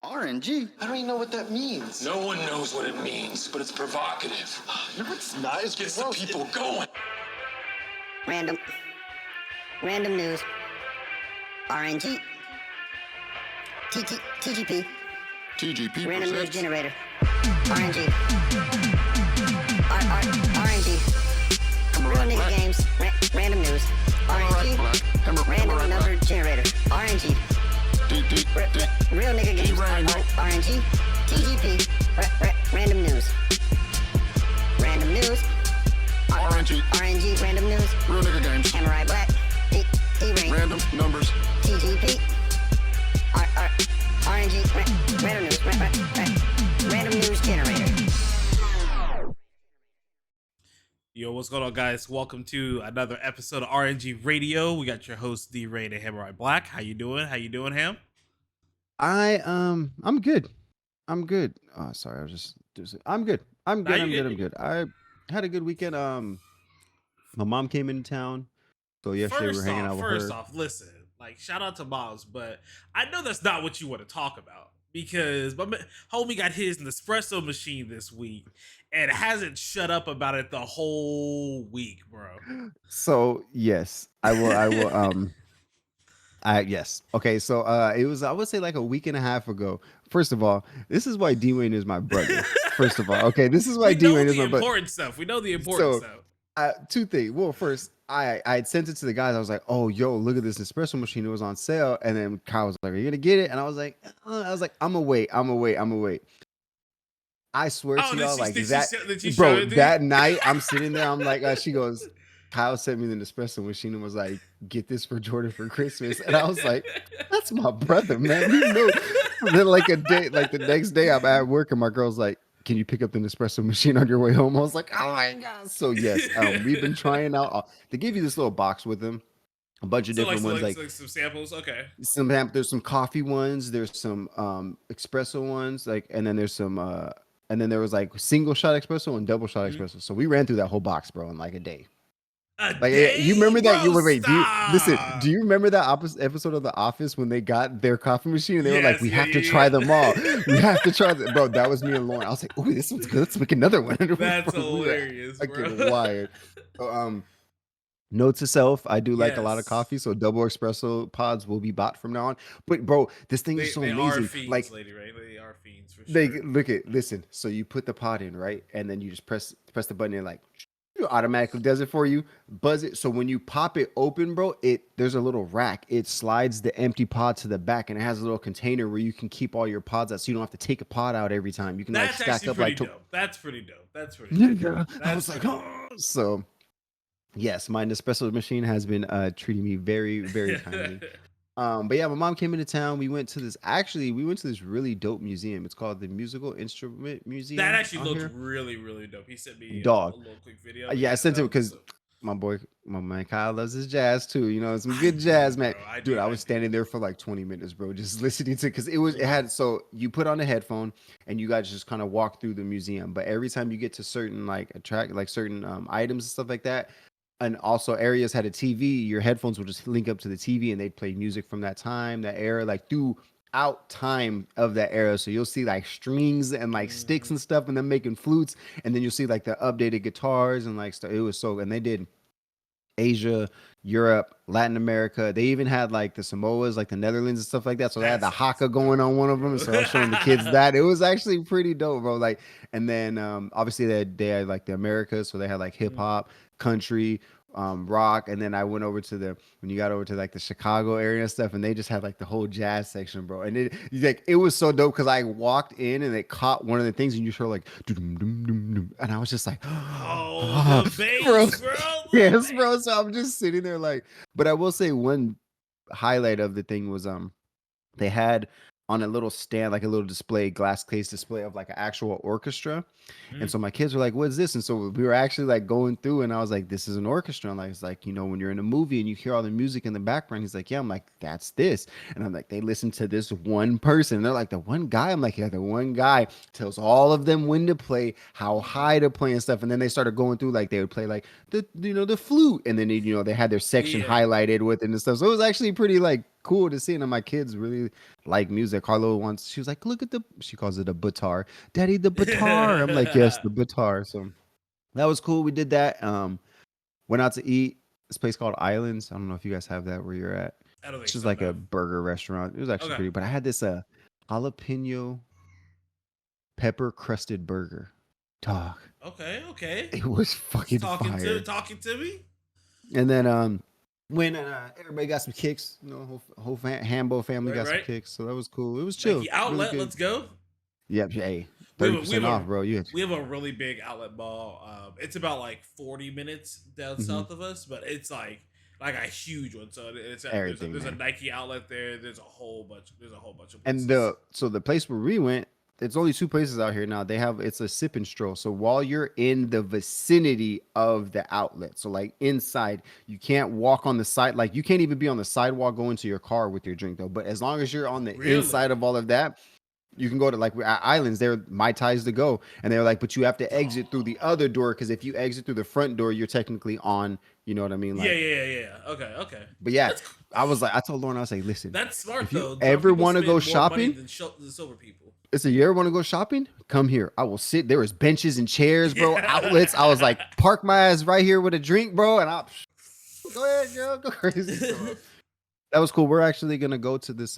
RNG? I don't even know what that means. No one knows what it means, but it's provocative. No, it's not. It's Gets the gross. people going. Random news. RNG. TGP. TGP Random news presents generator. RNG. RNG. Real nigga games. Random news. RNG. Random number generator. RNG. Real nigga games. RNG. TGP. Random news. Random news. RNG. Random news. Real nigga games. Samurai Black. D-Ring. Random numbers. TGP. RNG. Random news. Random news generator. Yo, what's going on, guys? Welcome to another episode of RNG Radio. We got your host D-Ring and Samurai Black. How you doing? Ham? I'm good. Oh, sorry, I'm good. I'm good. I had a good weekend. My mom came into town, so yesterday we were hanging out with her. First off, listen, like, shout out to moms, but I know that's not what you want to talk about because my homie got his Nespresso machine this week and hasn't shut up about it the whole week, bro. So yes, I will. Yes. Okay. So it was, I would say, like a week and a half ago. First of all, this is why D-Wayne is my brother. First of all, okay, this is why D-Wayne is my brother. We know the important stuff. Two things. Well, first, I had sent it to the guys. I was like, "Oh, yo, look at this espresso machine. It was on sale." And then Kyle was like, "Are you gonna get it?" And I was like, "I'm gonna wait. I swear to y'all, like that, that night, I'm sitting there. I'm like, she goes, Kyle sent me the Nespresso machine and was like, "Get this for Jordan for Christmas." And I was like, "That's my brother, man. You know." And then like the next day, I'm at work and my girl's like, "Can you pick up the Nespresso machine on your way home?" I was like, "Oh my god!" So yes, we've been trying out. They give you this little box with them, a bunch of different ones, like some samples. Okay. There's some coffee ones. There's some espresso ones, like, and then there's some and then there was like single shot espresso and double shot espresso. So we ran through that whole box, bro, in like a day. You remember that? Do you remember that episode of The Office when they got their coffee machine and they were like, "We have to try them all. We have to try them." Bro, that was me and Lauren. I was like, "Oh, this one's good. Let's make another one." That's hilarious, bro. I get wired. So, note to self, I do like a lot of coffee, so double espresso pods will be bought from now on. But bro, this thing is so amazing. Are fiends, like, lady, right? They are fiends for sure. Listen. So you put the pod in, right, and then you just press the button and like automatically does it for you, buzz it. So when you pop it open, bro, there's a little rack. It slides the empty pod to the back, and it has a little container where you can keep all your pods out, so you don't have to take a pod out every time. You can like stack up like. That's pretty dope. Yeah. I was like, oh. So yes, my Nespresso machine has been treating me very, very kindly. But yeah, my mom came into town. We went to this really dope museum. It's called the Musical Instrument Museum. That actually looked really, really dope. He sent me a little quick video. Yeah, I sent it because my man Kyle loves his jazz too. You know, some good jazz, man. Dude, I was standing there for like 20 minutes, bro, just listening to, because so you put on a headphone and you guys just kind of walk through the museum. But every time you get to certain like certain items and stuff like that, and also areas had a TV, your headphones will just link up to the TV and they'd play music from that time, that era, like throughout time of that era. So you'll see like strings and like sticks and stuff, and them making flutes, and then you'll see like the updated guitars and like stuff. It was so, and they did Asia, Europe, Latin America. They even had like the Samoas, like the Netherlands and stuff like that. So they had the haka going on one of them. So I was showing the kids that. It was actually pretty dope, bro. Like, and then obviously they had like the Americas, so they had like hip hop, country, rock, and then I went over to when you got over to like the Chicago area and stuff, and they just had like the whole jazz section, bro. And it was so dope because I walked in and it caught one of the things, and you heard like and I was just like, oh, the bass, bro. Yes, bro. So I'm just sitting there like, but I will say one highlight of the thing was they had on a little stand, like a little display, glass case display of like an actual orchestra. And so my kids were like, "What is this?" And so we were actually like going through, and I was like, "This is an orchestra." And like, it's like, you know, when you're in a movie and you hear all the music in the background, he's like, "Yeah." I'm like, "That's this." And I'm like, "They listen to this one person." And they're like, "The one guy?" I'm like, "Yeah, the one guy tells all of them when to play, how high to play and stuff." And then they started going through, like they would play like the flute, and then they had their section highlighted with it and stuff. So it was actually pretty like cool to see. And my kids really like music. Carlo she was like, look at she calls it a batar. Daddy, the batar. I'm like, yes, the batar. So that was cool. We did that. Went out to eat. This place called Islands. I don't know if you guys have that where you're at. I don't think It's just so, like no. a burger restaurant. It was actually pretty. But I had this jalapeno pepper crusted burger. Dog. Okay. It was fucking fire. Talking to me. And then when everybody got some kicks, whole Hambo family got some kicks, so that was cool. It was chill. Nike Outlet, really let's go. Yep, hey, 30% off, bro. We have a really big outlet mall. It's about like 40 minutes down south of us, but it's like a huge one. So it's everything. There's a Nike outlet there. There's a whole bunch of places. And the place where we went, it's only 2 places out here now. It's a sip and stroll. So while you're in the vicinity of the outlet, so like inside, you can't walk on the side. Like you can't even be on the sidewalk going to your car with your drink though. But as long as you're on the inside of all of that, you can go to like at Islands. They're Mai Tais to go, and they're like, but you have to exit through the other door because if you exit through the front door, you're technically on. You know what I mean? Like, yeah. Okay. But yeah, I told Lauren, I was like, listen, that's smart if though. you ever want to go shopping, than sober people. Listen, you ever want to go shopping? Come here. I will sit. There was benches and chairs, bro. Outlets. I was like, park my ass right here with a drink, bro. And I'll go ahead, girl. Go crazy. So, that was cool. We're actually gonna go to this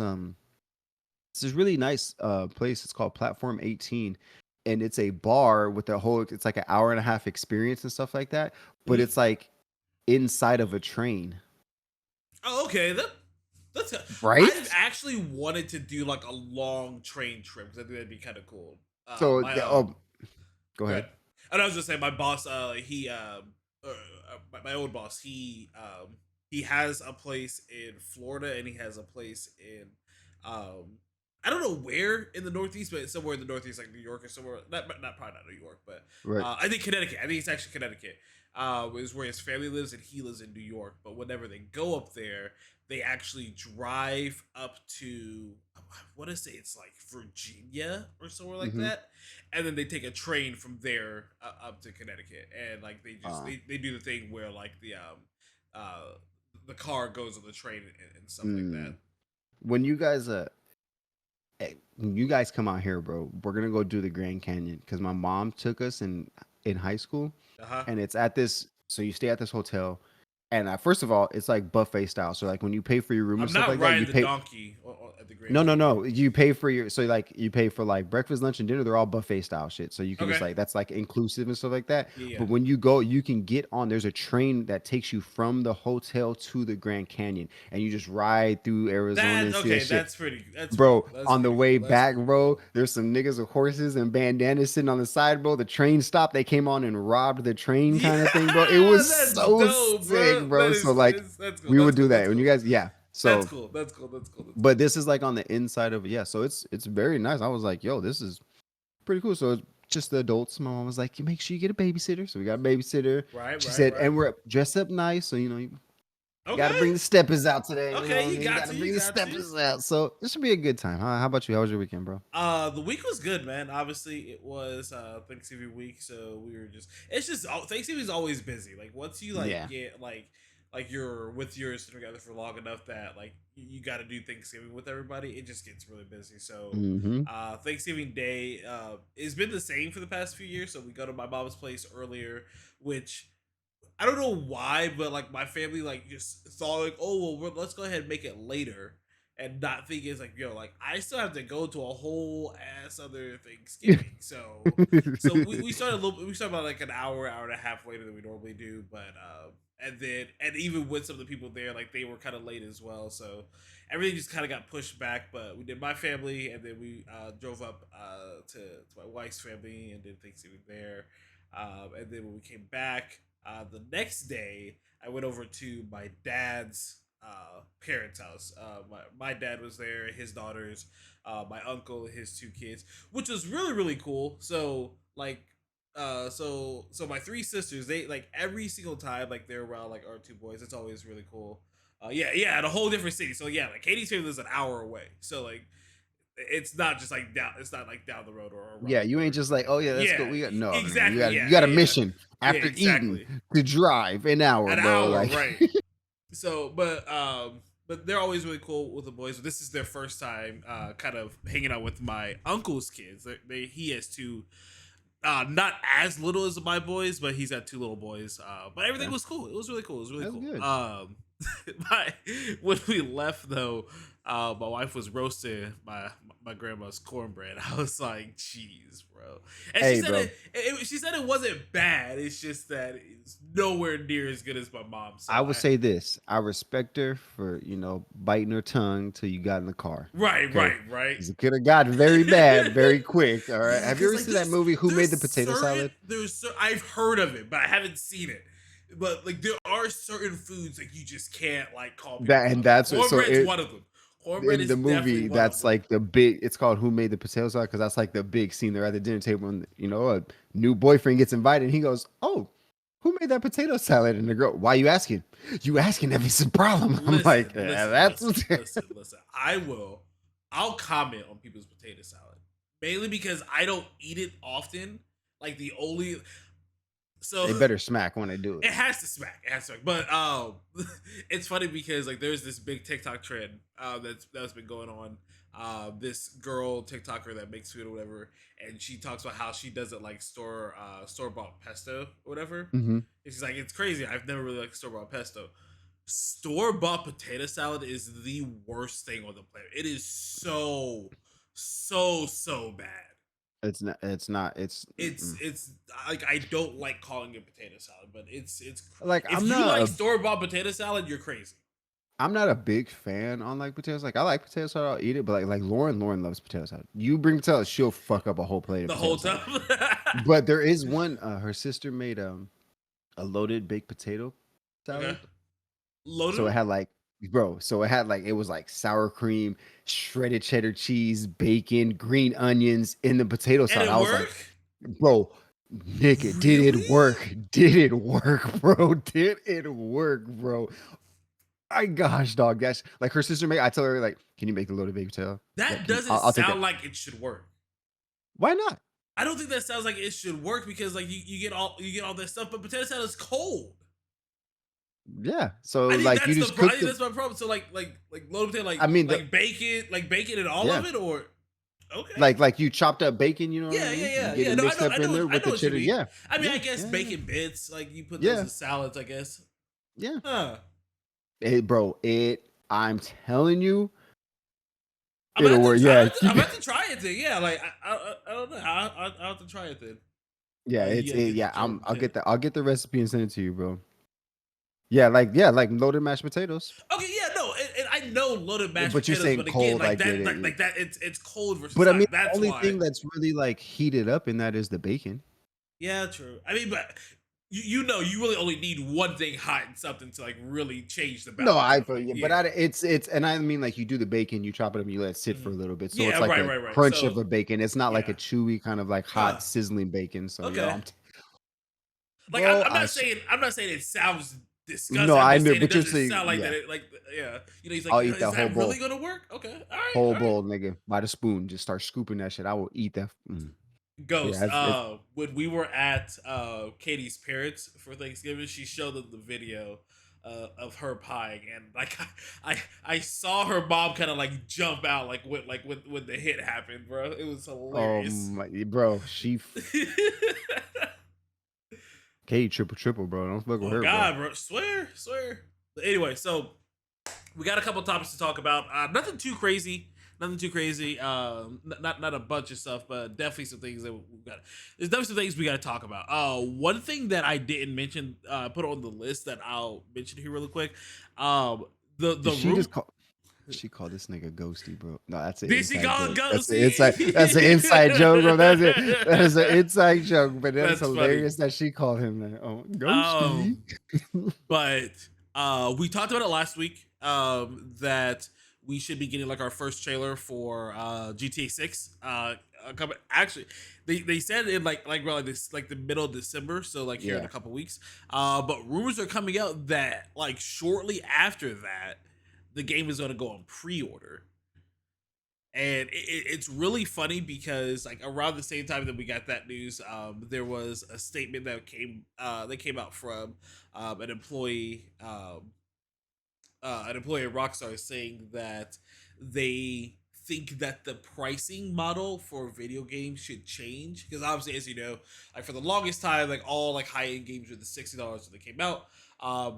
really nice place. It's called Platform 18, and it's a bar with it's like an hour and a half experience and stuff like that. But it's like inside of a train. Oh, okay. That's right. I've actually wanted to do like a long train trip because I think that'd be kind of cool. Go ahead. And I was just saying, my boss, my old boss, he has a place in Florida and he has a place in, I don't know where in the Northeast, but somewhere in the Northeast, like New York or somewhere. Probably not New York, but I think Connecticut. I think it's actually Connecticut. Is where his family lives, and he lives in New York. But whenever they go up there, they actually drive up to, I want to say it's like Virginia or somewhere like that, and then they take a train from there up to Connecticut, and like they just they do the thing where like the car goes on the train and stuff like that. When you guys come out here, bro, we're gonna go do the Grand Canyon because my mom took us in high school, and it's at this. So you stay at this hotel, and first of all, it's like buffet style. So like when you pay for your room and stuff like that, you pay. Donkey at the Grand No. You pay for you pay for like breakfast, lunch, and dinner. They're all buffet style shit. So you can just like that's like inclusive and stuff like that. Yeah. But when you go, you can get on. There's a train that takes you from the hotel to the Grand Canyon, and you just ride through Arizona. And see that shit. That's pretty. Bro, on the way back, bro, there's some niggas with horses and bandanas sitting on the side, bro. The train stopped. They came on and robbed the train, kind of thing, bro. It was so dope, sick, bro. So like, we would do that when you guys, So that's cool. That's cool. But this is like on the inside of it. So it's very nice. I was like, yo, this is pretty cool. So it's just the adults. My mom was like, you make sure you get a babysitter. So we got a babysitter. She said, and we're dressed up nice. So, you got to bring the steppers out today. Okay, you got to bring the steppers out. So this should be a good time. How about you? How was your weekend, bro? The week was good, man. Obviously, it was Thanksgiving week. So we were Thanksgiving is always busy. Like once you get like you're with yours together for long enough that like you got to do Thanksgiving with everybody, it just gets really busy. So Thanksgiving Day has been the same for the past few years. So we go to my mom's place earlier, which I don't know why, but like my family like just thought like, oh well, let's go ahead and make it later, and not think it's like, yo, like I still have to go to a whole ass other Thanksgiving. So we started about like an hour and a half later than we normally do, but and even with some of the people there, like they were kind of late as well, so everything just kind of got pushed back. But we did my family, and then we drove up to my wife's family and did Thanksgiving there, and then when we came back the next day, I went over to my dad's parents' house. My dad was there, his daughters, my uncle, his 2 kids, which was really, really cool. So like so my 3 sisters, they like every single time like they're around like our 2 boys, it's always really cool. At a whole different city. So yeah, like Katie's family is an hour away, so like it's not just like down the road or around you ain't just like, oh yeah, let's go. We got no exactly. You got a mission after eating to drive an hour, bro. Right. So but but they're always really cool with the boys. This is their first time kind of hanging out with my uncle's kids. He has two, not as little as my boys, but he's got two little boys. But everything was cool. It was really cool. It was really cool. Good. When we left though, my wife was roasting my grandma's cornbread. I was like, "Jeez, bro." And Hey, she said bro. she said it wasn't bad. It's just that it's nowhere near as good as my mom's. So I would say this: I respect her for biting her tongue till you got in the car. right. It could have got very bad very quick. All right. Have you ever Like, seen that movie? Who Made the Potato Salad? I've heard of it, but I haven't seen it. But like, there are certain foods that you just can't like call people That and out. that's what. So Cornbread's one of them. Cornbread in is the definitely movie, one that's of them. like the big. It's called Who Made the Potato Salad because that's like the big scene. They're at the dinner table, and a new boyfriend gets invited. And he goes, "Oh, who made that potato salad?" And the girl, "Why you asking? You asking if it's a problem?" I'm like, that's Listen. I'll comment on people's potato salad mainly because I don't eat it often. Like so they better smack when they do it. It has to smack. But it's funny because like there's this big TikTok trend that's been going on. This girl TikToker that makes food or whatever, and she talks about how she doesn't like store bought pesto or whatever. Mm-hmm. And she's like, it's crazy. I've never really liked store bought pesto. Store bought potato salad is the worst thing on the planet. It is so bad. It's not. It's like I don't like calling it potato salad, but it's like if you like store bought potato salad, you're crazy. I'm not a big fan on like potatoes. Like I like potato salad, I'll eat it, but like Lauren loves potato salad. You bring potato salad, she'll fuck up a whole plate of The potato whole salad. time. But there is one. Her sister made a loaded baked potato salad. Okay. Loaded. So it had like, it was like sour cream, shredded cheddar cheese, bacon, green onions in the potato salad. I was like, bro, nigga, did it work? Did it work, bro? Did it work, bro? My gosh, dog. That's like her sister made. I tell her like, can you make the loaded baked potato? That Like, doesn't I'll take sound that. like it should work. Why not? I don't think that sounds like it should work because like you get all that stuff, but potato salad is cold. Yeah. So I think like you just cook that's my problem. So like loaded potato, like I mean, like bacon and all of it, or okay, like you chopped up bacon, you know? What I mean? yeah. You get it mixed up in there with the cheddar. Yeah. I mean, Yeah, I guess yeah, bacon bits, like you put those in salads, I guess. Yeah. Huh. I'm telling you, I'm it'll work. Yeah. I'm about to try it then. Yeah, like I don't know. I'll have to try it then. Yeah, I'll get the recipe and send it to you, bro. Yeah, like loaded mashed potatoes. Okay, yeah, no, and I know loaded mashed But you're potatoes, saying but again, cold, like I get that, it. like that, it's cold versus But I hot. mean, That's the only why. thing that's really like heated up in that is the bacon. Yeah, true. I mean, but you know, you really only need one thing hot and something to like really change the balance. No, it's and I mean like you do the bacon, you chop it up, you let it sit for a little bit, so Yeah, it's like right. crunch So, of a bacon. It's not like a yeah. chewy kind of like hot sizzling bacon. So Okay. yeah, like bro, I'm not saying it sounds disgusting. No, I'm I just know, saying but it you're doesn't saying sound like yeah. that. You know, he's like, I'll eat is that whole that really bowl. gonna work? Okay, all right, Whole all right. bowl, nigga, by the spoon. Just start scooping that shit. I will eat that. Ghost. Yeah, When we were at Katie's parents for Thanksgiving, she showed them the video of her pieing, and like I saw her mom kind of like jump out like when the hit happened, bro. It was hilarious. Bro, she Katie triple, bro. Don't fuck with her, God, bro. Swear. But anyway, so we got a couple topics to talk about. Nothing too crazy. Not a bunch of stuff, but definitely some things that we got. There's definitely some things we got to talk about. One thing that I didn't mention, put on the list that I'll mention here really quick. She called this nigga Ghosty, bro. No, that's it. Did she call him Ghosty? That's an inside joke, bro. That's it. That is an inside joke, but that's hilarious funny. that she called him that. Oh, Ghosty. But we talked about it last week. That we should be getting like our first trailer for GTA 6. Actually, they said in like the middle of December, so like here in a couple weeks. But rumors are coming out that like shortly after that, the game is going to go on pre-order. And it's really funny because like around the same time that we got that news, there was a statement that came out from an employee an employee at Rockstar saying that they think that the pricing model for video games should change, because obviously, as you know, like for the longest time, like all like high end games were the $60 when they came out.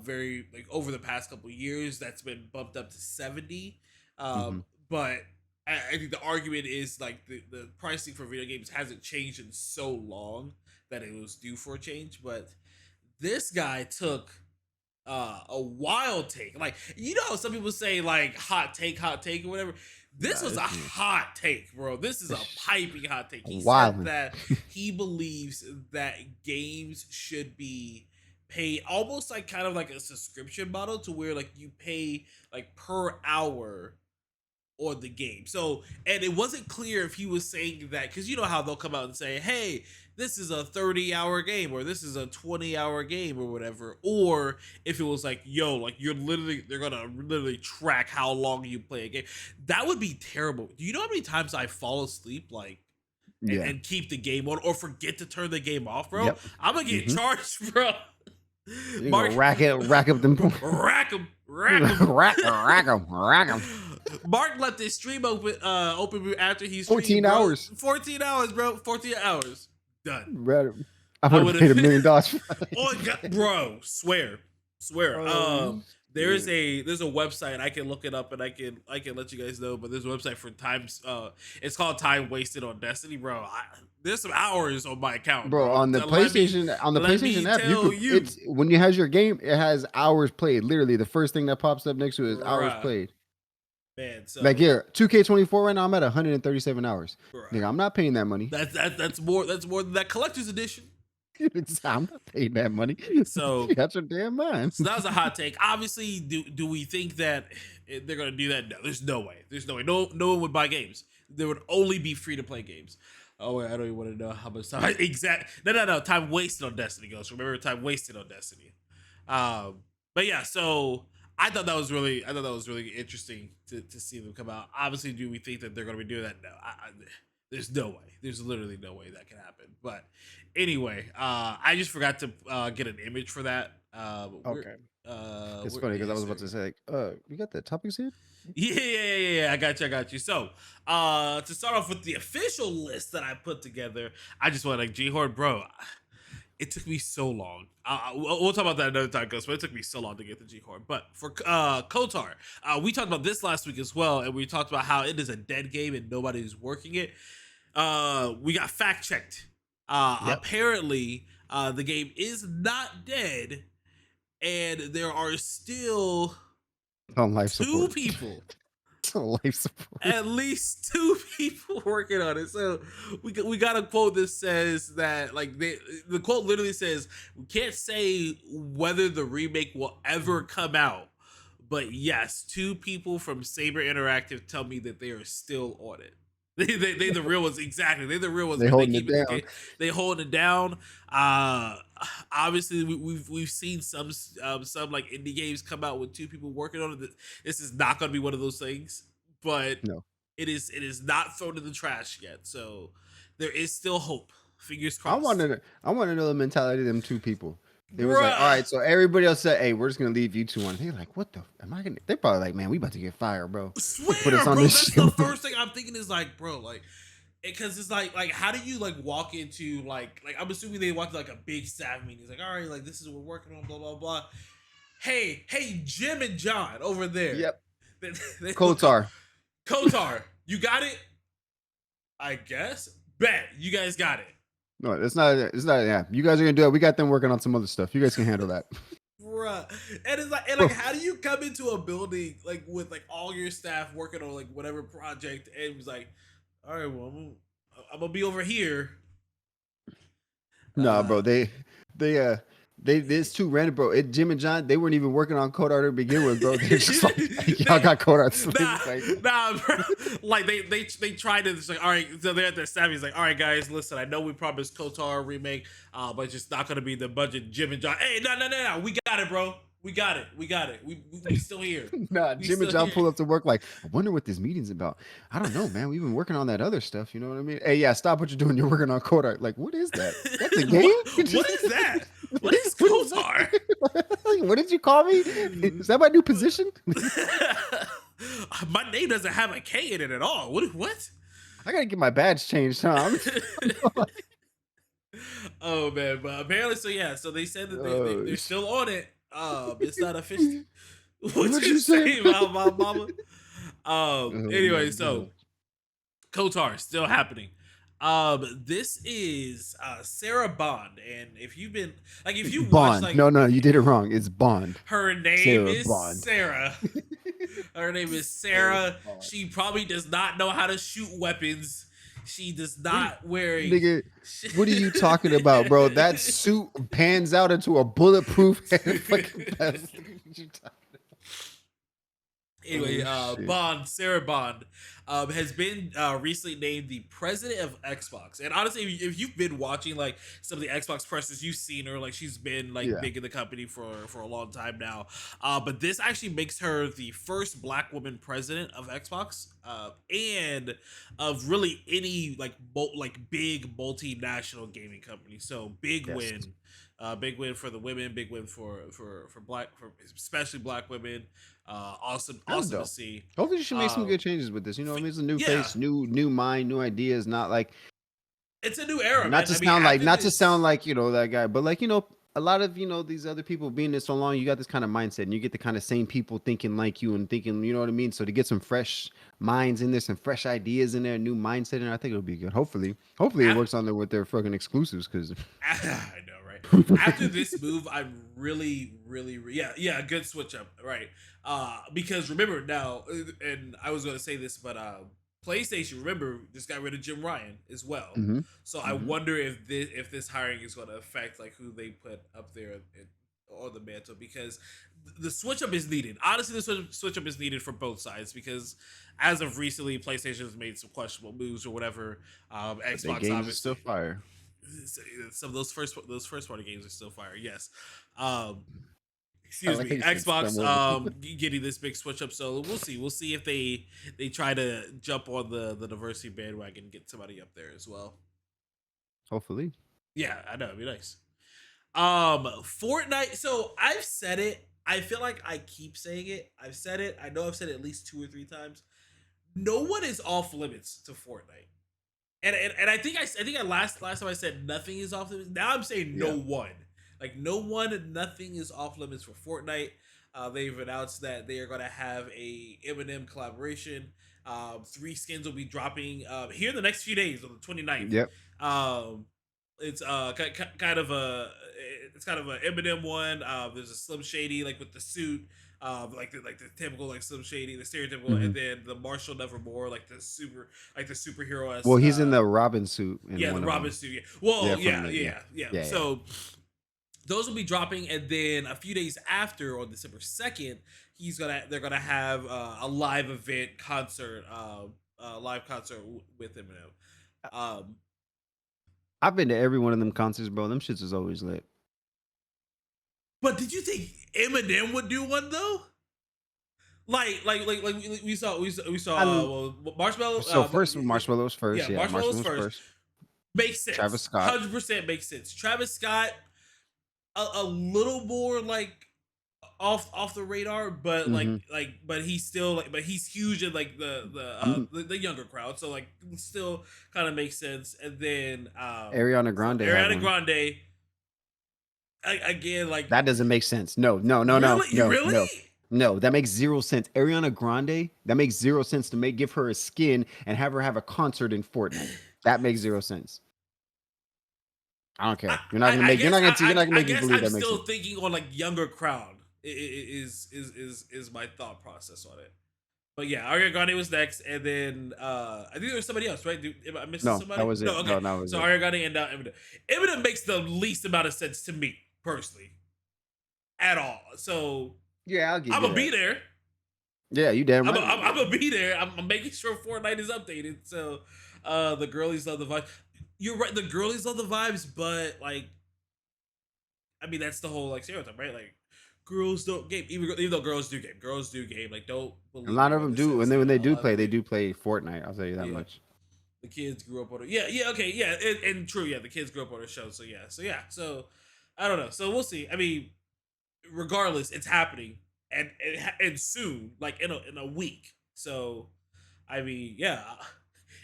Very like over the past couple of years, that's been bumped up to 70. But I think the argument is like the pricing for video games hasn't changed in so long that it was due for a change. But this guy took a wild take. Like, you know, some people say like hot take or whatever. This was a hot take, bro. This is a piping hot take. He said that he believes that games should be paid almost like kind of like a subscription model, to where like you pay like per hour on the game. So, and it wasn't clear if he was saying that, because you know how they'll come out and say, hey, this is a 30-hour game, or this is a 20-hour game, or whatever, or if it was like, yo, like they're gonna literally track how long you play a game. That would be terrible. Do you know how many times I fall asleep like and keep the game on, or forget to turn the game off, bro? Yep. I'm gonna get charged, bro. Mark, rack up them points. rack them. Mark left his stream open after he streamed, 14 hours. 14 hours, bro. 14 hours. Done. Bro, I would have paid $1 million. Oh God, bro, swear. There's a website, I can look it up and I can let you guys know, but there's a website for times. It's called Time Wasted on Destiny, bro. There's some hours on my account, bro. On the PlayStation app, it's when you have your game, it has hours played. Literally, the first thing that pops up next to it is hours played. Man, so like here, 2K24 right now, I'm at 137 hours. Nigga, I'm not paying that money. That's more than that collector's edition. I'm not paying that money. So that's your damn mind. So that was a hot take. Obviously, do we think that they're gonna do that? No, there's no way. No one would buy games. There would only be free to play games. Oh wait, I don't even want to know how much time. No. Time wasted on Destiny goes. Remember, time wasted on Destiny. But yeah, so I thought that was really interesting to see them come out. Obviously, do we think that they're going to be doing that? No, there's no way. There's literally no way that can happen. But anyway, I just forgot to get an image for that. Okay. It's funny because I was about to say, you got the topics here? Yeah. I got you. So, to start off with the official list that I put together, I just want like G-Horde, bro. It took me so long. We'll talk about that another time, Ghost, but it took me so long to get the G-Horde. But for KOTR, we talked about this last week as well, and we talked about how it is a dead game and nobody's working it. We got fact-checked. Apparently, the game is not dead, and there are still two people. Life support. At least two people working on it. So we got a quote that says that like the quote literally says, we can't say whether the remake will ever come out, but yes, two people from Saber Interactive tell me that they are still on it. They the real ones. Exactly. They're the real ones. They holding it down. They holding it down. Obviously we've seen some like indie games come out with two people working on it. This is not going to be one of those things, but no, it is not thrown in the trash yet. So there is still hope. Fingers crossed. I want to know the mentality of them two people. It was like, all right, so everybody else said, hey, we're just gonna leave you two on. They're like, what the am I gonna? They're probably like, man, we about to get fired, bro. Swear, put us on bro, this that's shit. The first thing I'm thinking is like, bro, like, because it's like how do you like walk into like I'm assuming they walk to like a big staff meeting. It's like, all right, like this is what we're working on, blah blah blah. Hey, Jim and John over there. Yep. KOTR, you got it. I guess. Bet you guys got it. No, it's not. Yeah, you guys are gonna do it. We got them working on some other stuff. You guys can handle that. Bruh. And it's like, how do you come into a building like with like all your staff working on like whatever project, and it's like, all right, well, I'm gonna be over here. Nah, bro, they this too random, bro. Jim and John, they weren't even working on KOTR to begin with, bro. They're just like, y'all got KOTR. Nah, bro. Like they tried to. It's like, all right, so they're at their staff. He's like, all right, guys, listen, I know we promised KOTR remake, but it's just not gonna be the budget. Jim and John, hey, no, we got it, bro. We got it. We still here. Nah, Jim and John pull up to work like, I wonder what this meeting's about. I don't know, man. We've been working on that other stuff. You know what I mean? Hey, yeah, stop what you're doing. You're working on KOTR. Like, what is that? That's a game? What is that? What is KOTR? What did you call me? Is that my new position? My name doesn't have a K in it at all. What? I gotta get my badge changed, huh? Oh man, but apparently, so they said that they're still on it. It's not official. What you say about my mama? Anyway, so KOTR still happening. This is Sarah Bond, and if you've Bond. watched No, you did it wrong. It's Bond. her name Sarah is Bond. Sarah. Her name is Sarah. She probably does not know how to shoot weapons. She does not wear a... Nigga, what are you talking about, bro? That suit pans out into a bulletproof fucking vest. Anyway, Sarah Bond, has been recently named the president of Xbox. And honestly, if you've been watching like some of the Xbox presses, you've seen her. Like she's been big in the company for a long time now. But this actually makes her the first Black woman president of Xbox, and of really any big multinational gaming company. So big win. Big win for the women, big win for especially Black women. Awesome to see. Hopefully you should make some good changes with this. You know, I mean, it's a new face, new mind, new ideas. Not like it's a new era. Not to sound like you know that guy, but like, you know, a lot of, you know, these other people being there so long, you got this kind of mindset, and you get the kind of same people thinking like you and thinking, you know what I mean. So to get some fresh minds in there, some fresh ideas in there, new mindset, and I think it'll be good. Hopefully it works on there with their fucking exclusives, because I know, right? After this move, I'm really good switch up, right? Because remember now, and I was going to say this, but PlayStation, remember, just got rid of Jim Ryan as well. So I wonder if this hiring is going to affect like who they put up there on the mantle, because the switch up is needed. Honestly, the switch up is needed for both sides, because as of recently, PlayStation has made some questionable moves or whatever. Xbox games obviously are still fire. Some of those first party games are still fire. Yes. Excuse me. Xbox getting this big switch up, so we'll see if they try to jump on the diversity bandwagon and get somebody up there as well. Hopefully. Yeah, I know, it'd be nice. Fortnite, so I've said it. I feel like I keep saying it. I've said it. I know I've said it at least 2 or 3 times. No one is off limits to Fortnite. And I think last time I said nothing is off limits. Now I'm saying no one. Like nothing is off limits for Fortnite. They've announced that they are going to have a Eminem collaboration. 3 skins will be dropping here in the next few days on the 29th. Yep. It's kind of a Eminem one. There's a Slim Shady like with the suit. Like the typical like Slim Shady, the stereotypical, and then the Marshall Nevermore, like the superhero. Well, he's in the Robin suit. The Robin suit. Yeah. Well, yeah. So those will be dropping, and then a few days after, on December 2nd, they're gonna have a live event concert, live concert with Eminem. I've been to every one of them concerts, bro. Them shits is always lit. But did you think Eminem would do one though? Like we saw Marshmallow. So Marshmallow was first. Yeah, Marshmallow was first. Makes sense. Travis Scott. 100% makes sense. Travis Scott, a little more like off the radar, but but he's still but he's huge in like the younger crowd, so like still kind of makes sense. And then Ariana Grande. Again, like that doesn't make sense. No. Really? No, that makes 0 sense. Ariana Grande, that makes 0 sense to give her a skin and have her have a concert in Fortnite. That makes 0 sense. I don't care. You're not gonna make me believe that makes sense. I'm still thinking on like younger crowd is my thought process on it. But yeah, Ariana Grande was next, and then I think there was somebody else, right? Am I missing somebody? That was it. No, okay. No, so Ariana Grande and Eminem. Eminem makes the least amount of sense to me personally, at all. So yeah, I'm gonna be there. Yeah, you damn right. I'm gonna be there. I'm making sure Fortnite is updated. So the girlies love the vibes. You're right. The girlies love the vibes, but like, I mean, that's the whole like stereotype, right? Like, girls don't game, even though girls do game. Girls do game. Like, don't. A lot of them do. When they do play Fortnite. I'll tell you that much. The kids grew up on it. Yeah, okay, yeah, and true. Yeah, the kids grew up on the show. So yeah. So I don't know. So we'll see. I mean, regardless, it's happening and soon, like in a week. So, I mean, yeah.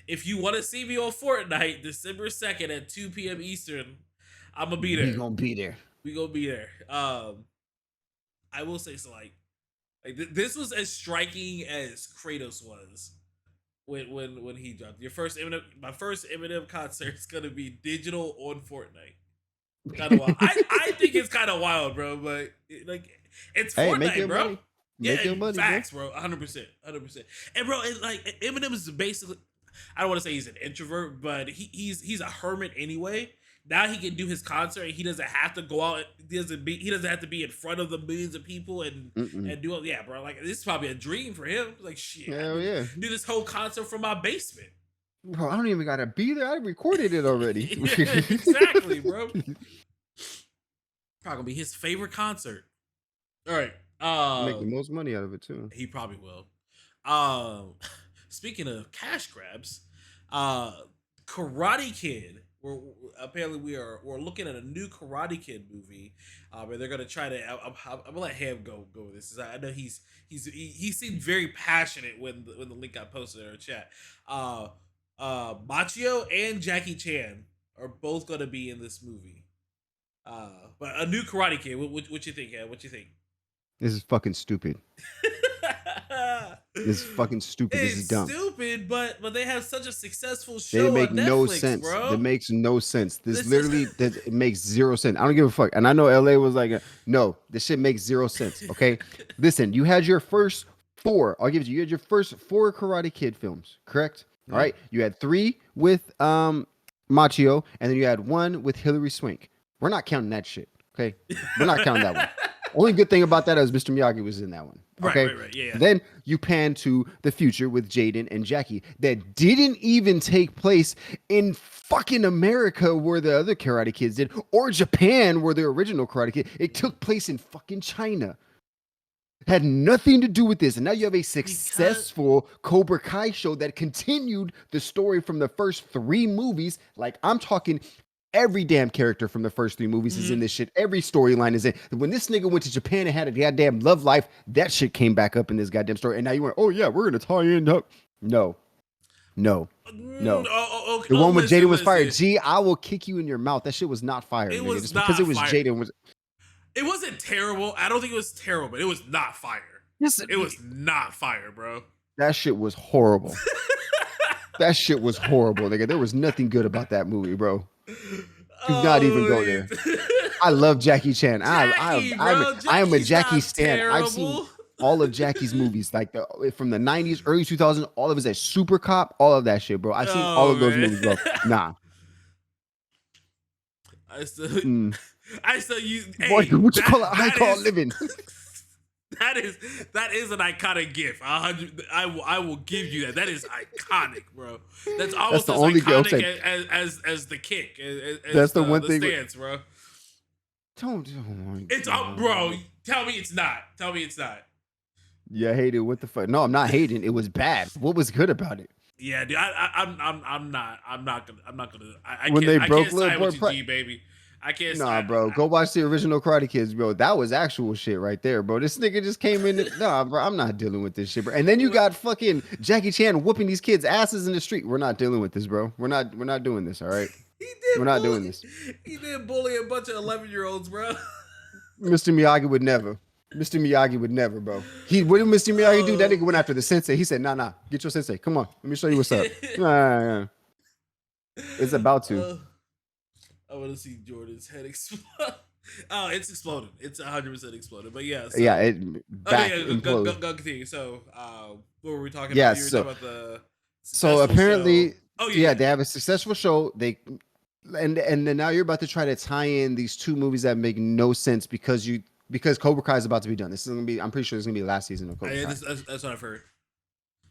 If you want to see me on Fortnite, December 2nd at 2 p.m. Eastern, I'm gonna be there. We gonna be there. We gonna be there. I will say so. This was as striking as Kratos was when he dropped. My first Eminem concert is gonna be digital on Fortnite. Kind of wild. I think it's kind of wild, bro. But it's Fortnite, make your bro. money. Make your money, facts, bro. 100%. And bro, Eminem is basically. I don't want to say he's an introvert, but he's a hermit anyway. Now he can do his concert, and he doesn't have to go out. He doesn't have to be in front of the millions of people and do it. Yeah, bro. Like, this is probably a dream for him. Like, shit. Hell yeah. Do this whole concert from my basement. Bro, I don't even gotta be there. I recorded it already. Yeah, exactly, bro. Probably gonna be his favorite concert. All right. Make the most money out of it too. He probably will. Speaking of cash grabs, Karate Kid. We're looking at a new Karate Kid movie, where they're gonna try to. I'm gonna let him go with this. I know he seemed very passionate when the link got posted in our chat. Machio and Jackie Chan are both gonna be in this movie. But a new Karate Kid. What you think, Ed? What you think? This is fucking stupid. This is fucking stupid. This is dumb. Stupid, but they have such a successful show. They make on Netflix, no sense. bro. That makes no sense. This literally it makes zero sense. I don't give a fuck. And I know LA was like, no, this shit makes zero sense. Okay, listen, you had your first 4. I'll give it to you. You had your first 4 Karate Kid films, correct? Mm-hmm. All right. You had 3 with Machio, and then you had 1 with Hilary Swank. We're not counting that shit. Okay, we're not counting that one. Only good thing about that is Mr. Miyagi was in that one. Okay. Right. Yeah. Then you pan to the future with Jaden and Jackie that didn't even take place in fucking America where the other Karate Kids did, or Japan where the original Karate Kid. It took place in fucking China. Had nothing to do with this. And now you have a successful Cobra Kai show that continued the story from the first 3 movies. Like, I'm talking every damn character from the first 3 movies is in this shit. Every storyline is in. When this nigga went to Japan and had a goddamn love life, that shit came back up in this goddamn story. And now you went, oh yeah, we're gonna tie in up. No. The one with Jaden was fired. Gee, I will kick you in your mouth. That shit was not fire. It was just not because it was fire. Jaden. It wasn't terrible. I don't think it was terrible, but it was not fire. It was not fire, bro. That shit was horrible. That shit was horrible, nigga. There was nothing good about that movie, bro. Do not even go there. I love Jackie Chan. I am a Jackie stan. I've seen all of Jackie's movies, like from the 90s, early 2000s, all of his Super Cop, all of that shit, bro. I've seen all of those movies, bro. Nah. I still use. Boy, what you call it? I call living. That is an iconic gift. I will give you that. That is iconic, bro. That's almost as iconic as the kick. That's the one thing. Stance, bro. Don't. It's bro. Tell me it's not. Tell me it's not. Yeah, I hate it. What the fuck? No, I'm not hating. It was bad. What was good about it? Yeah, dude. I'm not gonna. I when can't, they broke I can't side Little with you, G, baby. I can't. Nah, bro. Go watch the original Karate Kids, bro. That was actual shit right there, bro. This nigga just came in. Nah, bro. I'm not dealing with this shit, bro. And then you got fucking Jackie Chan whooping these kids' asses in the street. We're not dealing with this, bro. We're not doing this. All right. We're not doing this. He did bully a bunch of 11-year-olds, bro. Mr. Miyagi would never. Mr. Miyagi would never, bro. What did Mr. Miyagi do? That nigga went after the sensei. He said, nah. Get your sensei. Come on. Let me show you what's up. Nah. It's about to. I want to see Jordan's head explode. Oh, it's exploded. It's 100% exploded. But yeah. So, yeah, go continue. So, what were we talking about? You were talking about the apparently, show. They have a successful show. And then now you're about to try to tie in these 2 movies that make no sense because Cobra Kai is about to be done. This is gonna be. I'm pretty sure it's gonna be the last season of Cobra Kai. That's what I've heard.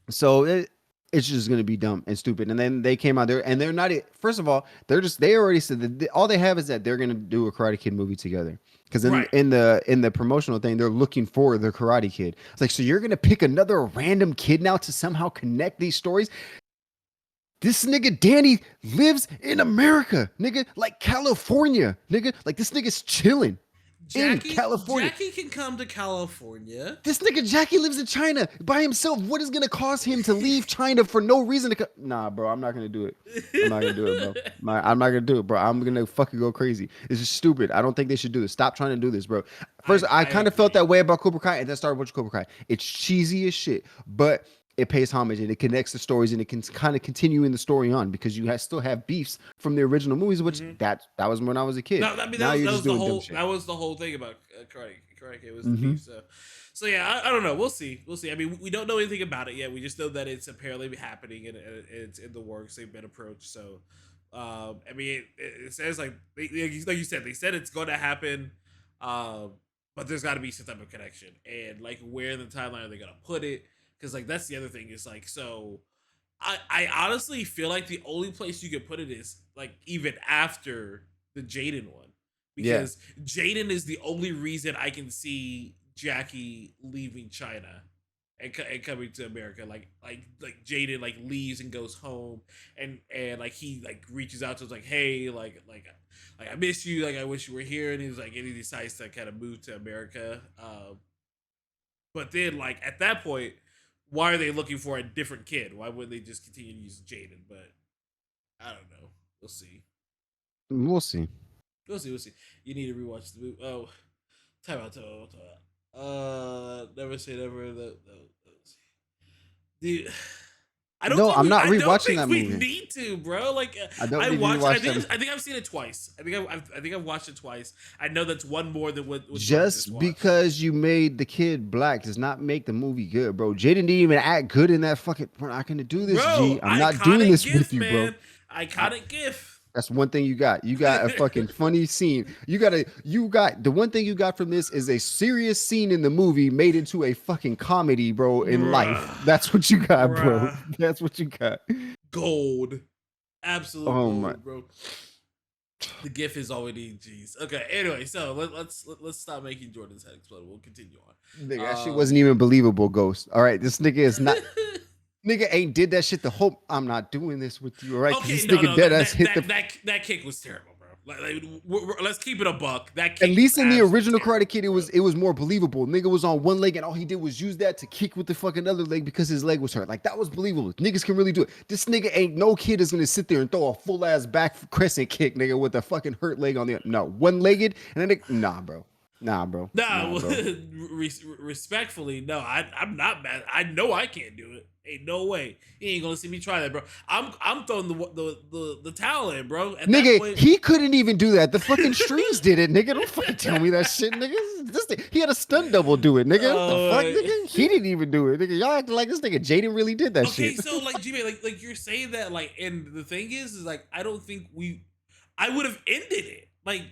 So it's just gonna be dumb and stupid. And then they came out there and they're not. First of all, they already said that all they have is that they're gonna do a Karate Kid movie together. Because in the promotional thing, they're looking for the Karate Kid. It's like, so you're gonna pick another random kid now to somehow connect these stories. This nigga Danny lives in America, nigga, like California, nigga. Like this nigga's chilling in California. Jackie can come to California. This nigga Jackie lives in China by himself. What is gonna cause him to leave China for no reason to Nah, bro, I'm not gonna do it. I'm not gonna do it, bro. I'm not gonna do it, bro. I'm gonna fucking go crazy. It's just stupid. I don't think they should do this. Stop trying to do this, bro. First, I kind of felt that way about Cobra Kai, and then started watching Cobra Kai. It's cheesy as shit, but it pays homage and it connects the stories and it can kind of continue in the story on because you still have beefs from the original movies, which that was when I was a kid. No, I mean that was the whole thing about Karate Kid was the beef. So yeah, I don't know. We'll see. I mean, we don't know anything about it yet. We just know that it's apparently happening and it's in the works. They've been approached. So, I mean, it says like you said, they said it's going to happen, but there's got to be some type of connection and like where in the timeline are they going to put it? Because like that's the other thing is like so I honestly feel like the only place you could put it is like even after the Jaden one because Jaden is the only reason I can see Jackie leaving China and coming to America like Jaden like leaves and goes home and like he like reaches out to us like hey like I miss you like I wish you were here and he's like and he decides to kind of move to America but then like at that point why are they looking for a different kid? Why wouldn't they just continue to use Jaden? But I don't know. We'll see. We'll see. You need to rewatch the movie. Oh, time out. Never say never. Dude, I'm not rewatching that movie. We need to, bro. Like I think I've seen it twice. I think I've watched it twice. I know that's one more than what. Just because you made the kid black does not make the movie good, bro. Jaden didn't even act good in that fucking. We're not gonna do this, bro, G. I'm not doing this with you, bro. Iconic GIF. That's one thing you got. You got a fucking funny scene. You got the one thing you got from this is a serious scene in the movie made into a fucking comedy, bro, in life. That's what you got, bro. That's what you got. Gold. Absolute gold, bro. The GIF is already G's. Okay, anyway, so let's stop making Jordan's head explode. We'll continue on. Nigga, that shit wasn't even believable, Ghost. All right, this nigga is not nigga ain't did that shit the whole. I'm not doing this with you, all right? Okay, that kick was terrible, bro. Let's keep it a buck. That kick at least in the original Karate Kid, it was more believable. Nigga was on one leg and all he did was use that to kick with the fucking other leg because his leg was hurt. Like that was believable. Niggas can really do it. This nigga ain't no kid is gonna sit there and throw a full ass back crescent kick, nigga, with a fucking hurt leg on the no one legged and then nah, bro. Respectfully, no, I'm not mad. I know I can't do it. Ain't no way. He ain't gonna see me try that, bro. I'm throwing the towel in, bro. At nigga, point, he couldn't even do that. The fucking streams did it, nigga. Don't fucking tell me that shit, nigga. He had a stunt double do it, nigga. What the fuck, nigga? He didn't even do it, nigga. Y'all acting like this nigga Jaden really did that shit. Okay, so like G-Man, like you're saying that, like, and the thing is like I don't think I would have ended it. Like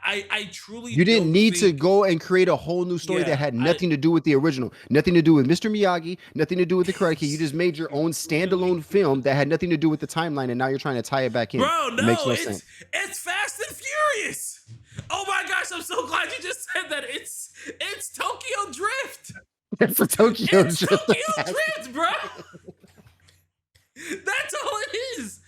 I truly you didn't need to go and create a whole new story that had nothing to do with the original, nothing to do with Mr. Miyagi, nothing to do with the Karate Kid. You just made your own standalone film that had nothing to do with the timeline, and now you're trying to tie it back in. Bro, no, makes no sense. It's Fast and Furious. Oh my gosh, I'm so glad you just said that. It's Tokyo Drift. It's a Tokyo Drift. Tokyo Drift, bro. That's all it is.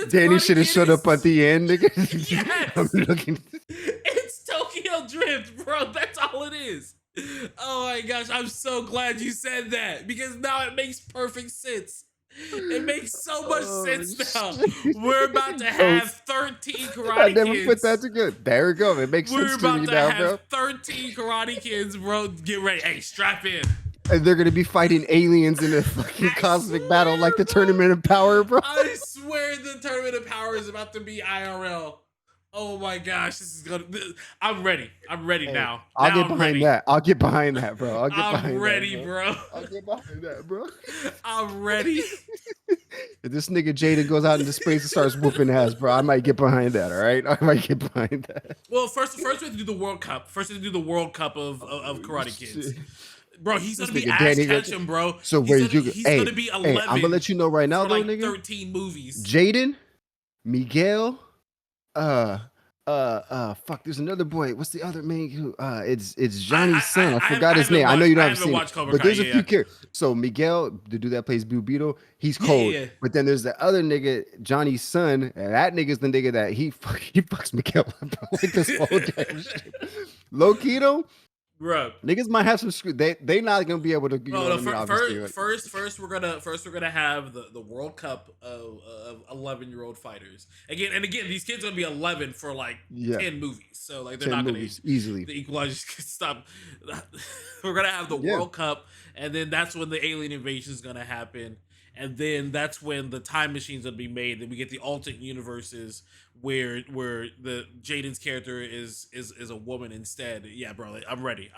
Danny should have showed up at the end, nigga. Yes. I'm looking. It's Tokyo Drift, bro. That's all it is. Oh my gosh, I'm so glad you said that because now it makes perfect sense. It makes so much sense now. We're about to have 13 Karate I never Kids. put that together. There we go. It makes sense to me now, bro. We're about to have 13 Karate Kids, bro. Get ready. Hey, strap in. And they're gonna be fighting aliens in a fucking cosmic battle like the Tournament of Power, bro. I swear the Tournament of Power is about to be IRL. Oh my gosh, this is gonna. I'm ready. I'm ready now. I'll get behind that. I'll get behind that, bro. I'm ready, bro. I'll get behind that, bro. I'm ready. If this nigga Jaden goes out into space and starts whooping ass, bro, I might get behind that. All right, I might get behind that. Well, first we have to do the World Cup. First we have to do the World Cup of Karate Kids. Bro, he's gonna be ass catching, bro. So where you? He's gonna be 11. I'm gonna let you know right now, though, like nigga. 13 movies. Jaden, Miguel, fuck, there's another boy. What's the other main who it's Johnny's son. I I forgot his name. I know you don't have seen it, Cobra but Kai, there's a few characters. So Miguel, the dude that plays Blue Beetle, he's cold. yeah. But then there's the other nigga, Johnny's son, and that nigga's the nigga that he fucks Miguel up, bro. Like this whole damn shit. Low key though, bro. niggas might have some screw. They not gonna be able to. First we're gonna have the World Cup of 11-year-old fighters again. And again, these kids are gonna be 11 for like 10 movies. So like they're not gonna easily. The Equalizers can stop. We're gonna have the World Cup, and then that's when the alien invasion is gonna happen. And then that's when the time machines will be made. Then we get the alternate universes where the Jaden's character is a woman instead. Yeah, bro, like, I'm ready.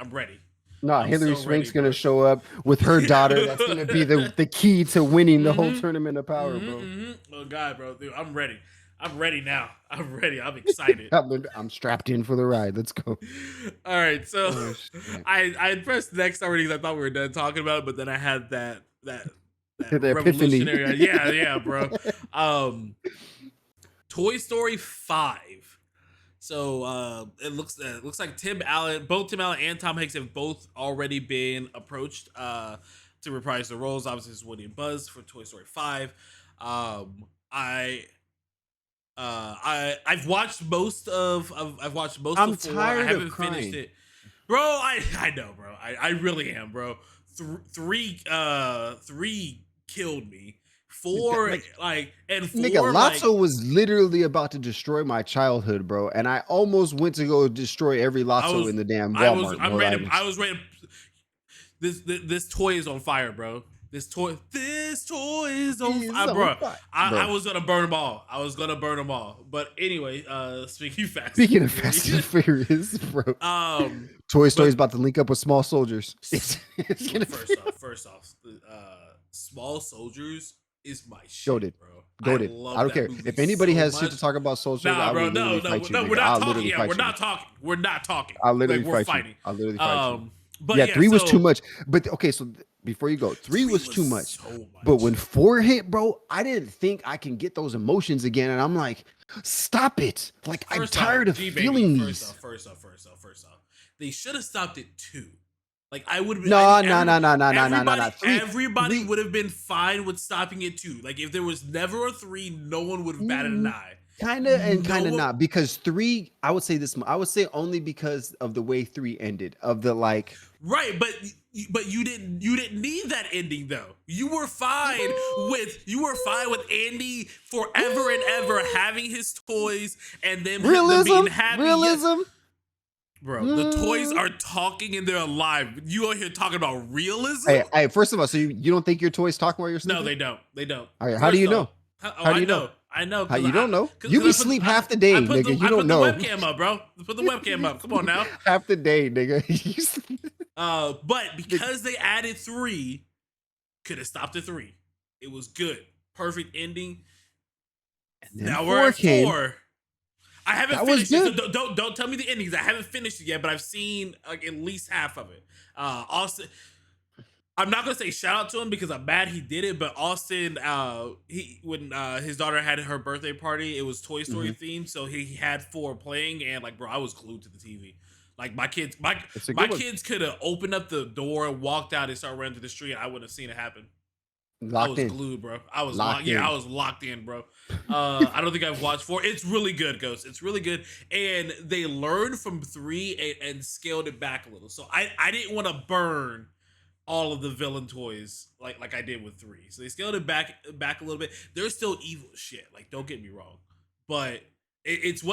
No, Hillary Swank's gonna show up with her daughter. That's gonna be the key to winning the whole tournament of power, bro. Oh God, bro, dude, I'm ready. I'm ready now. I'm ready. I'm excited. I'm strapped in for the ride. Let's go. All right, so I pressed next already because I thought we were done talking about it, but then I had that revolutionary. yeah, bro. Toy Story 5. So it looks like both Tim Allen and Tom Hanks have both already been approached to reprise the roles. Obviously, it's Woody and Buzz for Toy Story 5. I've watched most of I'm of 4. tired I haven't of crying. finished it, bro. I know, bro. I really am, bro. Three killed me. 4 and 4 nigga, Lotso was literally about to destroy my childhood, bro, and I almost went to go destroy every Lotso in the damn Walmart. I was ready. This toy is on fire, bro. This toy is on fire, bro. I was gonna burn them all. But anyway, speaking of Fast and Furious, bro. Toy Story's about to link up with Small Soldiers. First off, Small Soldiers is my shit, bro. I don't care if anybody has shit to talk about Soldiers. Nah, bro, no, we're not talking. Yeah, we're not talking. I'll literally fight you. I'll literally fight you. But yeah, 3 was too much. But okay, so before you go, 3 was too much. But when 4 hit, bro, I didn't think I can get those emotions again, and I'm like, stop it! Like I'm tired of feeling these. First off, they should have stopped at 2. Like I would have no. Everybody would have been fine with stopping at 2. Like if there was never a 3, no one would have batted an eye. Kinda and kinda not, because 3, I would say only because of the way 3 ended, of the like. Right, but you didn't need that ending though. You were fine with Andy forever and ever having his toys and then being happy. Realism. Bro, the toys are talking and they're alive. You out here talking about realism? Hey, first of all, so you don't think your toys talk while you're sleeping? No, they don't. All right, how do you know? How do you know? I know. How you don't know? You be sleep half the day, nigga. You don't know. Put the webcam up, bro. Put the webcam up. Come on now. Half the day, nigga. But because they added 3, could have stopped at 3. It was good. Perfect ending. Now we're at 4. I haven't finished it, so don't tell me the endings. I haven't finished it yet, but I've seen like at least half of it. Austin, I'm not gonna say shout out to him because I'm mad he did it, but Austin, when his daughter had her birthday party, it was Toy Story themed, so he had 4 playing, and like, bro, I was glued to the TV. Like my kids could have opened up the door and walked out and started running through the street. I wouldn't have seen it happen. I was glued, bro. I was locked in. I was locked in, bro. I don't think I've watched 4. It's really good, Ghost. It's really good, and they learned from 3 and scaled it back a little. So I didn't want to burn all of the villain toys like I did with 3. So they scaled it back a little bit. They're still evil shit. Like don't get me wrong, but it's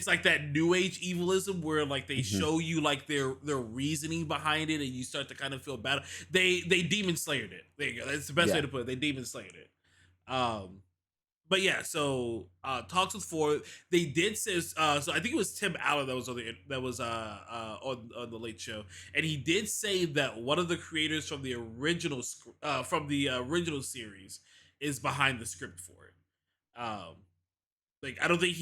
like that new age evilism where like they show you like their reasoning behind it, and you start to kind of feel bad. They demon slayed it. There you go. That's the best way to put it. They demon slayed it. But yeah, so talks with 4. They did say so. I think it was Tim Allen that was on the Late Show, and he did say that one of the creators from the original series is behind the script for it. Like I don't think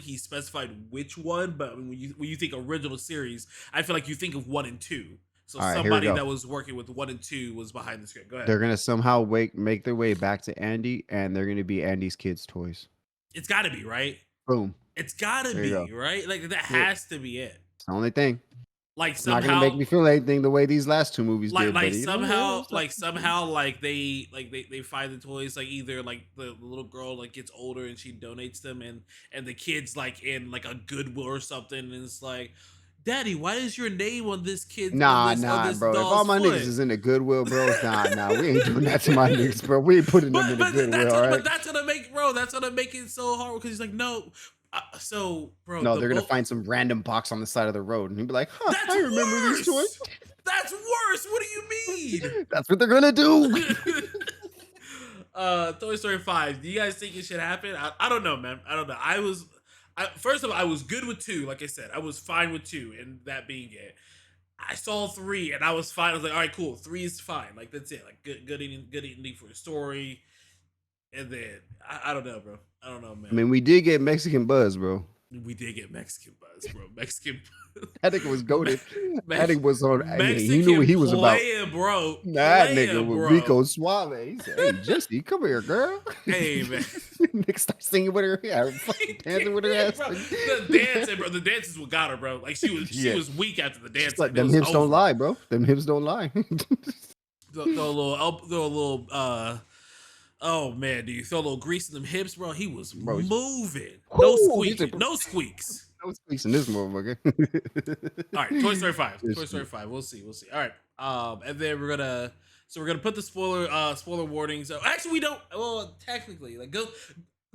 he specified which one, but when you think original series, I feel like you think of 1 and 2. So somebody that was working with 1 and 2 was behind the script. Go ahead. They're gonna somehow make their way back to Andy, and they're gonna be Andy's kids' toys. It's got to be right. Boom. It's gotta There you be, go. right? Like that has to be it. It's the only thing. Like It's somehow not gonna make me feel anything the way these last two movies did. like But somehow like they find the toys, like either like the little girl like gets older and she donates them, and the kid's like in like a Goodwill or something, and it's like, Daddy, why is your name on this kid? Nah, on this bro. If doll's all my foot? niggas is in the Goodwill, bro, nah, we ain't doing that to my niggas, bro. We ain't putting them in the Goodwill, all right? But that's gonna make it so hard because he's like, no. So, bro, No, they're gonna find some random box on the side of the road, and he'll be like, "Huh, that's I remember worse. these toys." That's worse. What do you mean? That's what they're gonna do. Toy Story 5. Do you guys think it should happen? I don't know, man. I don't know. First of all, I was good with 2. Like I said, I was fine with 2, and that being it. I saw 3, and I was fine. I was like, all right, cool. 3 is fine. Like that's it. Like good ending for a story. And then I don't know, bro. I don't know, man. I mean, we did get Mexican Buzz, bro. We did get Mexican Buzz, bro. Mexican. That nigga was goated. That nigga was on. Mexican He knew what he was about. Bro. That nigga bro. was Rico Suave. He said, "Hey, Jesse, come here, girl." Hey, man. Nigga start singing with her, fucking dancing with her ass. Bro, the dances what got her, bro. Like she was weak after the dance. Like, them hips don't lie, bro. Them hips don't lie. throw a little oh man, dude, throw a little grease in them hips, bro. He was moving. No squeaks. No squeaks. No squeaks in this motherfucker. All right, Toy Story 5. Toy Story 5. We'll see. All right. And then we're gonna put the spoiler warnings. Actually, we don't. Well, technically, like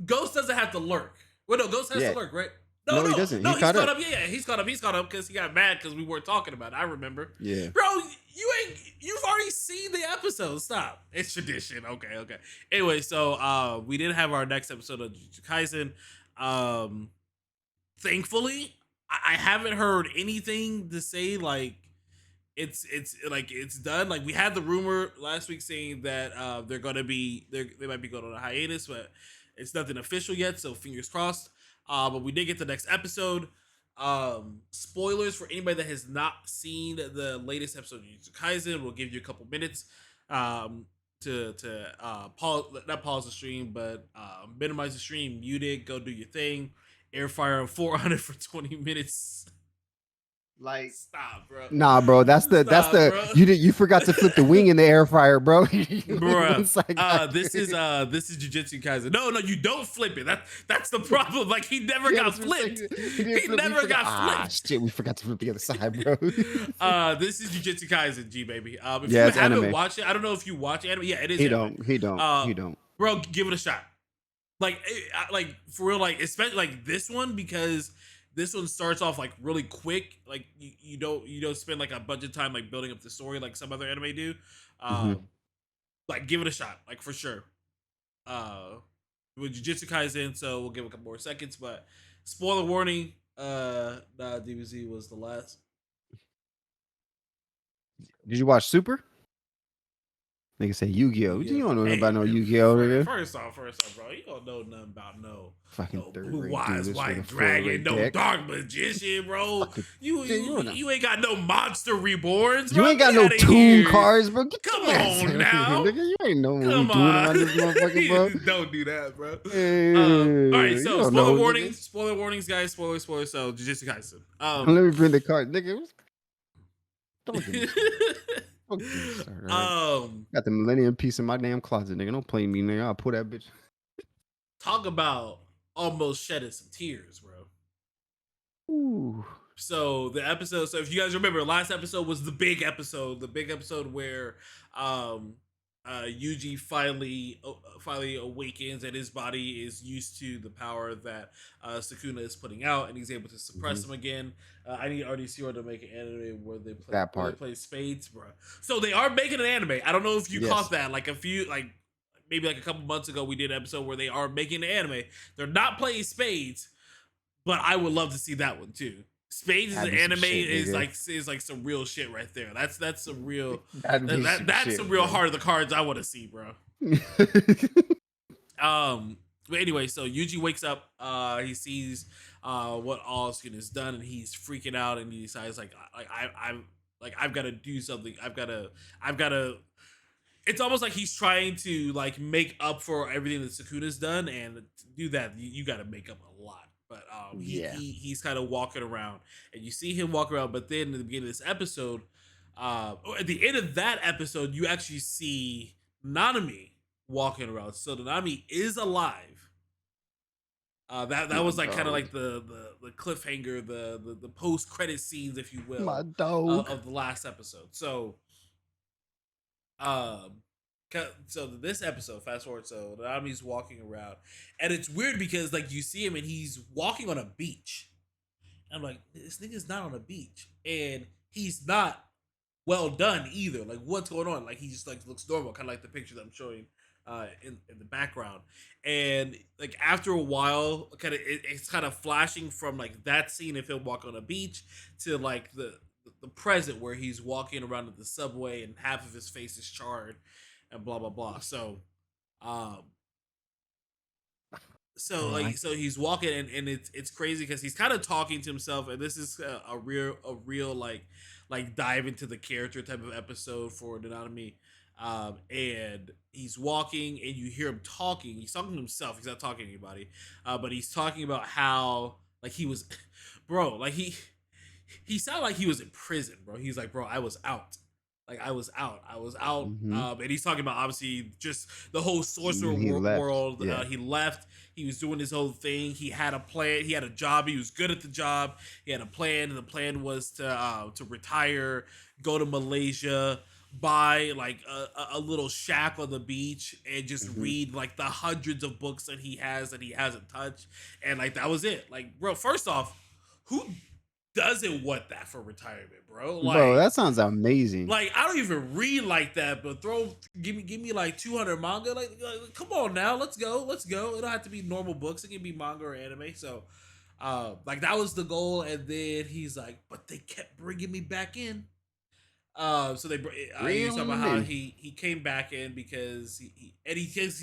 Ghost doesn't have to lurk. Well, no, Ghost has to lurk, right? No, he doesn't. No, he's caught up. Yeah, he's caught up because he got mad because we weren't talking about it. I remember. Yeah. Bro, you've already seen the episode. Stop. It's tradition. Okay. Anyway, so we did have our next episode of Jujutsu Kaisen. Thankfully, I haven't heard anything to say like it's done. Like we had the rumor last week saying that they might be going on a hiatus, but it's nothing official yet, so fingers crossed. But we did get the next episode. Spoilers for anybody that has not seen the latest episode of Jujutsu Kaisen. We'll give you a couple minutes to not pause the stream, but minimize the stream, mute it, go do your thing. Air fryer 400 for 20 minutes. Like, stop, bro. Nah, bro. That's the bro. You forgot to flip the wing in the air fryer, bro. Bro, this is Jujutsu Kaisen. No, you don't flip it. That's the problem. Like he never got flipped. He never got flipped. Shit, we forgot to flip the other side, bro. This is Jujutsu Kaisen, G baby. If yeah, you it's haven't anime. watched it, I don't know if you watch anime. Yeah, it is. He anime. don't. Bro, give it a shot. Like for real, like especially like this one because this one starts off like really quick. Like you don't spend like a bunch of time like building up the story like some other anime do. Like give it a shot, like for sure. With Jujutsu Kaisen, so we'll give a couple more seconds. But spoiler warning, DBZ was the last. Did you watch Super? Nigga say Yu-Gi-Oh. You don't know nothing about no Yu-Gi-Oh, nigga. First off, bro, you don't know nothing about no fucking blue wise white dragon, no dark magician, bro. You ain't got no monster reborns, bro. You ain't got no Toon cards, bro. Come on now, nigga. You ain't know what we doing around this motherfucker, bro. Don't do that, bro. All right, so spoiler warnings, guys. Spoilers. So Jujutsu Kaisen. Let me bring the card, nigga. Don't do this. Got the Millennium piece in my damn closet, nigga. Don't play me, nigga. I'll pull that bitch. Talk about almost shedding some tears, bro. Ooh. So the episode. So if you guys remember, last episode was the big episode. The big episode where Yuji finally awakens and his body is used to the power that Sukuna is putting out, and he's able to suppress him again. I need RDCR to make an anime where they play that part. Where they play spades, bro. So they are making an anime. I don't know if you caught that. Like maybe like a couple months ago, we did an episode where they are making an anime. They're not playing spades, but I would love to see that one too. Spades as an anime is like some real shit right there. That's some real that's some real heart of the cards I want to see, bro. But anyway, so Yuji wakes up, he sees what Allskin has done, and he's freaking out, and he decides I've got to do something. I've got to. It's almost like he's trying to like make up for everything that Sukuna's done, and to do that, you got to make up a lot. But Yeah. he's kind of walking around, and you see him walk around. But then at the beginning of this episode, or at the end of that episode, you actually see Nanami walking around. So Nanami is alive. That was like kind of like the cliffhanger, the post credit scenes, if you will, My dog. of the last episode. So, so this episode, fast forward, so Nanami's walking around, and it's weird because like you see him and he's walking on a beach. I'm like, this nigga's not on a beach, and he's not well done either. Like, what's going on? Like, he just like looks normal, kind of like the picture that I'm showing in the background. And like after a while, it's kind of flashing from like that scene of him walking on a beach to like the present where he's walking around at the subway and half of his face is charred and blah blah blah. So so he's walking and it's crazy because he's kind of talking to himself, and this is a real like dive into the character type of episode for Nanami. And he's walking and you hear him talking. He's talking to himself. He's not talking to anybody. But he's talking about how like he was bro, like he sounded like he was in prison, bro. He's like, bro, I was out. Like I was out. And he's talking about obviously just the whole sorcerer world. Yeah. He left. He was doing his whole thing. He had a plan. He had a job. He was good at the job. He had a plan, and the plan was to retire, go to Malaysia, buy like a little shack on the beach, and just read like the hundreds of books that he hasn't touched. And like that was it. Like, bro, first off, who doesn't want that for retirement, bro? Like, bro, that sounds amazing. Like, I don't even read like that, but give me like 200 manga. Like come on now, let's go. It don't have to be normal books. It can be manga or anime. So, like that was the goal. And then he's like, but they kept bringing me back in. So he was talking about how he came back in because he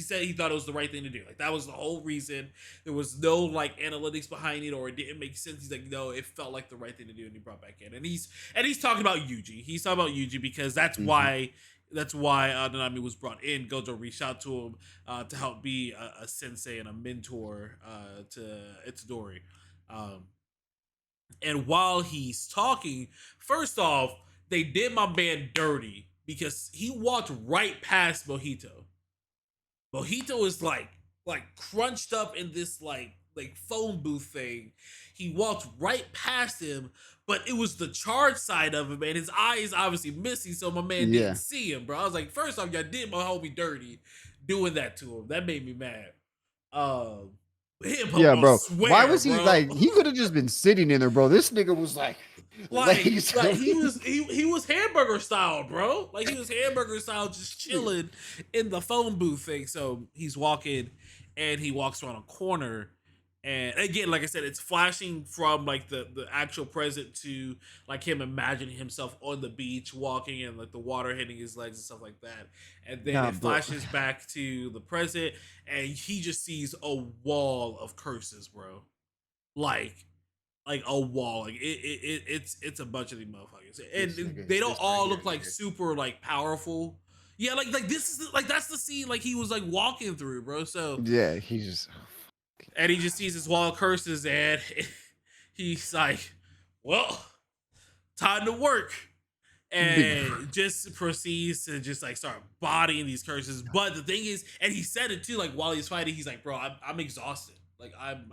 said he thought it was the right thing to do. Like that was the whole reason. There was no like analytics behind it, or it didn't make sense. He's like, no, it felt like the right thing to do, and he brought back in. And he's talking about Yuji. He's talking about Yuji because that's why Nanami was brought in. Gojo reached out to him to help be a sensei and a mentor to Itadori. And while he's talking, first off, they did my man dirty because he walked right past Mojito. Mojito is like crunched up in this like phone booth thing. He walked right past him, but it was the charged side of him, and his eye is obviously missing, so my man didn't see him, bro. I was like, first off, y'all did my homie dirty doing that to him. That made me mad. Yeah, bro. Why was he like? He could have just been sitting in there, bro. This nigga was like he was hamburger style, bro. Like he was hamburger style, just chilling in the phone booth thing. So he's walking, and he walks around a corner, and again, like I said, it's flashing from like the actual present to like him imagining himself on the beach walking, and like the water hitting his legs and stuff like that. And then it flashes back to the present, and he just sees a wall of curses, bro. Like a wall, like it's a bunch of these motherfuckers, and they don't all look like super like powerful. Yeah, like this is like that's the scene like he was like walking through, bro. So yeah, he just sees this wall of curses, and he's like, well, time to work, and just proceeds to just like start bodying these curses. But the thing is, and he said it too, like while he's fighting, he's like, bro, I'm exhausted, like I'm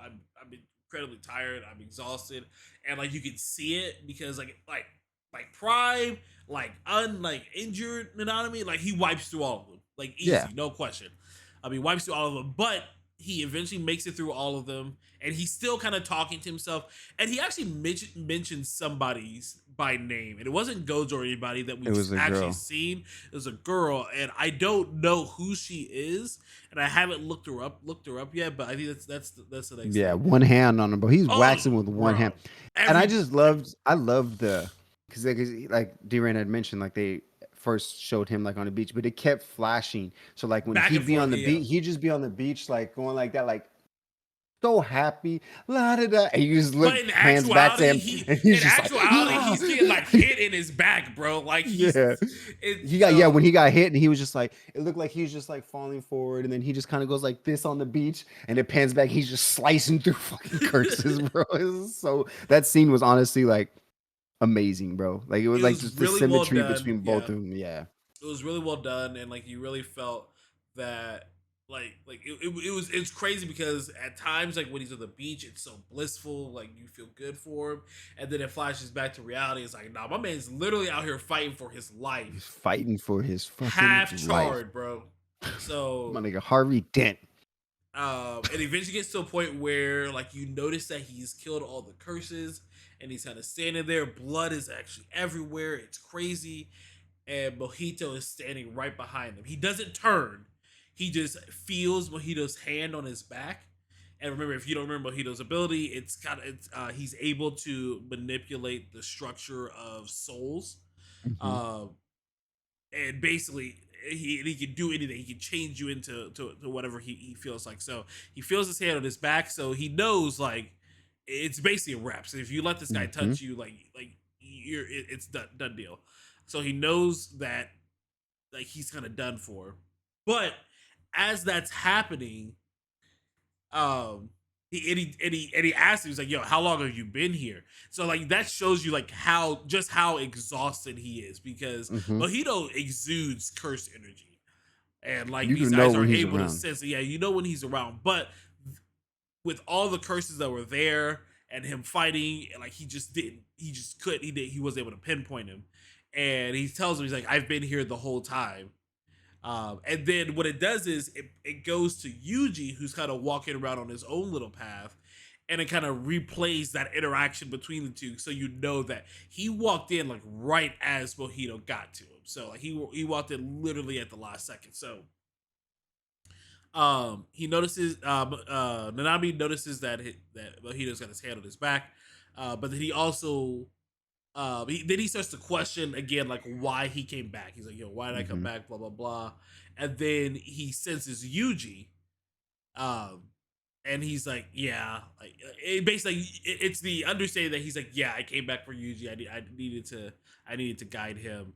incredibly tired, I'm exhausted, and like you can see it because like Prime, like injured Nanami, like he wipes through all of them, like easy, no question. I mean, wipes through all of them, but he eventually makes it through all of them, and he's still kind of talking to himself, and he actually mentioned somebody's by name, and it wasn't Gojo or anybody that we've actually seen. It was a girl, and I don't know who she is, and I haven't looked her up yet, but I think that's the next thing. One hand on him, but he's waxing with one hand. And I loved because like D-Rain had mentioned, like they first showed him like on the beach, but it kept flashing. So like when he'd be on the beach, he'd just be on the beach like going like that, like so happy, la da da, and you just look, But in hands back to actuality, him, and he's just like, he's getting like hit in his back, bro. Like he's, yeah. He got when he got hit, and he was just like, it looked like he was just like falling forward, and then he just kind of goes like this on the beach, and it pans back. He's just slicing through fucking curses, bro. So that scene was honestly like amazing, bro. Like it was like just really the symmetry well done. between both of them. Yeah, it was really well done, and like you really felt that it's crazy because at times like when he's on the beach it's so blissful, like you feel good for him, and then it flashes back to reality. It's like, nah, my man's literally out here fighting for his life. he's fighting for his fucking half life. charred, bro. So my nigga Harvey Dent. it eventually gets to a point where like you notice that he's killed all the curses, and he's kind of standing there. Blood is actually everywhere. It's crazy, and Mojito is standing right behind him. He doesn't turn. He just feels Mojito's hand on his back. And remember, if you don't remember Mojito's ability, he's able to manipulate the structure of souls. And basically he can do anything. He can change you into whatever he feels like. So he feels his hand on his back, so he knows like it's basically a wrap. So if you let this guy touch you, it's done deal. So he knows that like he's kind of done for. But as that's happening, he asks him, he's like, yo, how long have you been here? So like that shows you like how exhausted he is, because Mojito exudes curse energy, and like these guys are able to sense it. Yeah, you know when he's around. But with all the curses that were there and him fighting, like he wasn't able to pinpoint him. And he tells him, he's like, I've been here the whole time. And then what it does is it goes to Yuji, who's kind of walking around on his own little path, and it kind of replays that interaction between the two, so you know that he walked in like right as Mojito got to him. So like he walked in literally at the last second. So he notices Nanami notices that Mojito's got his hand on his back, but then he also then he starts to question again, like why he came back. He's like, yo, why did I come back? Blah, blah, blah. And then he senses Yuji. And he's like, yeah, like it's the understanding that he's like, yeah, I came back for Yuji. I needed to guide him.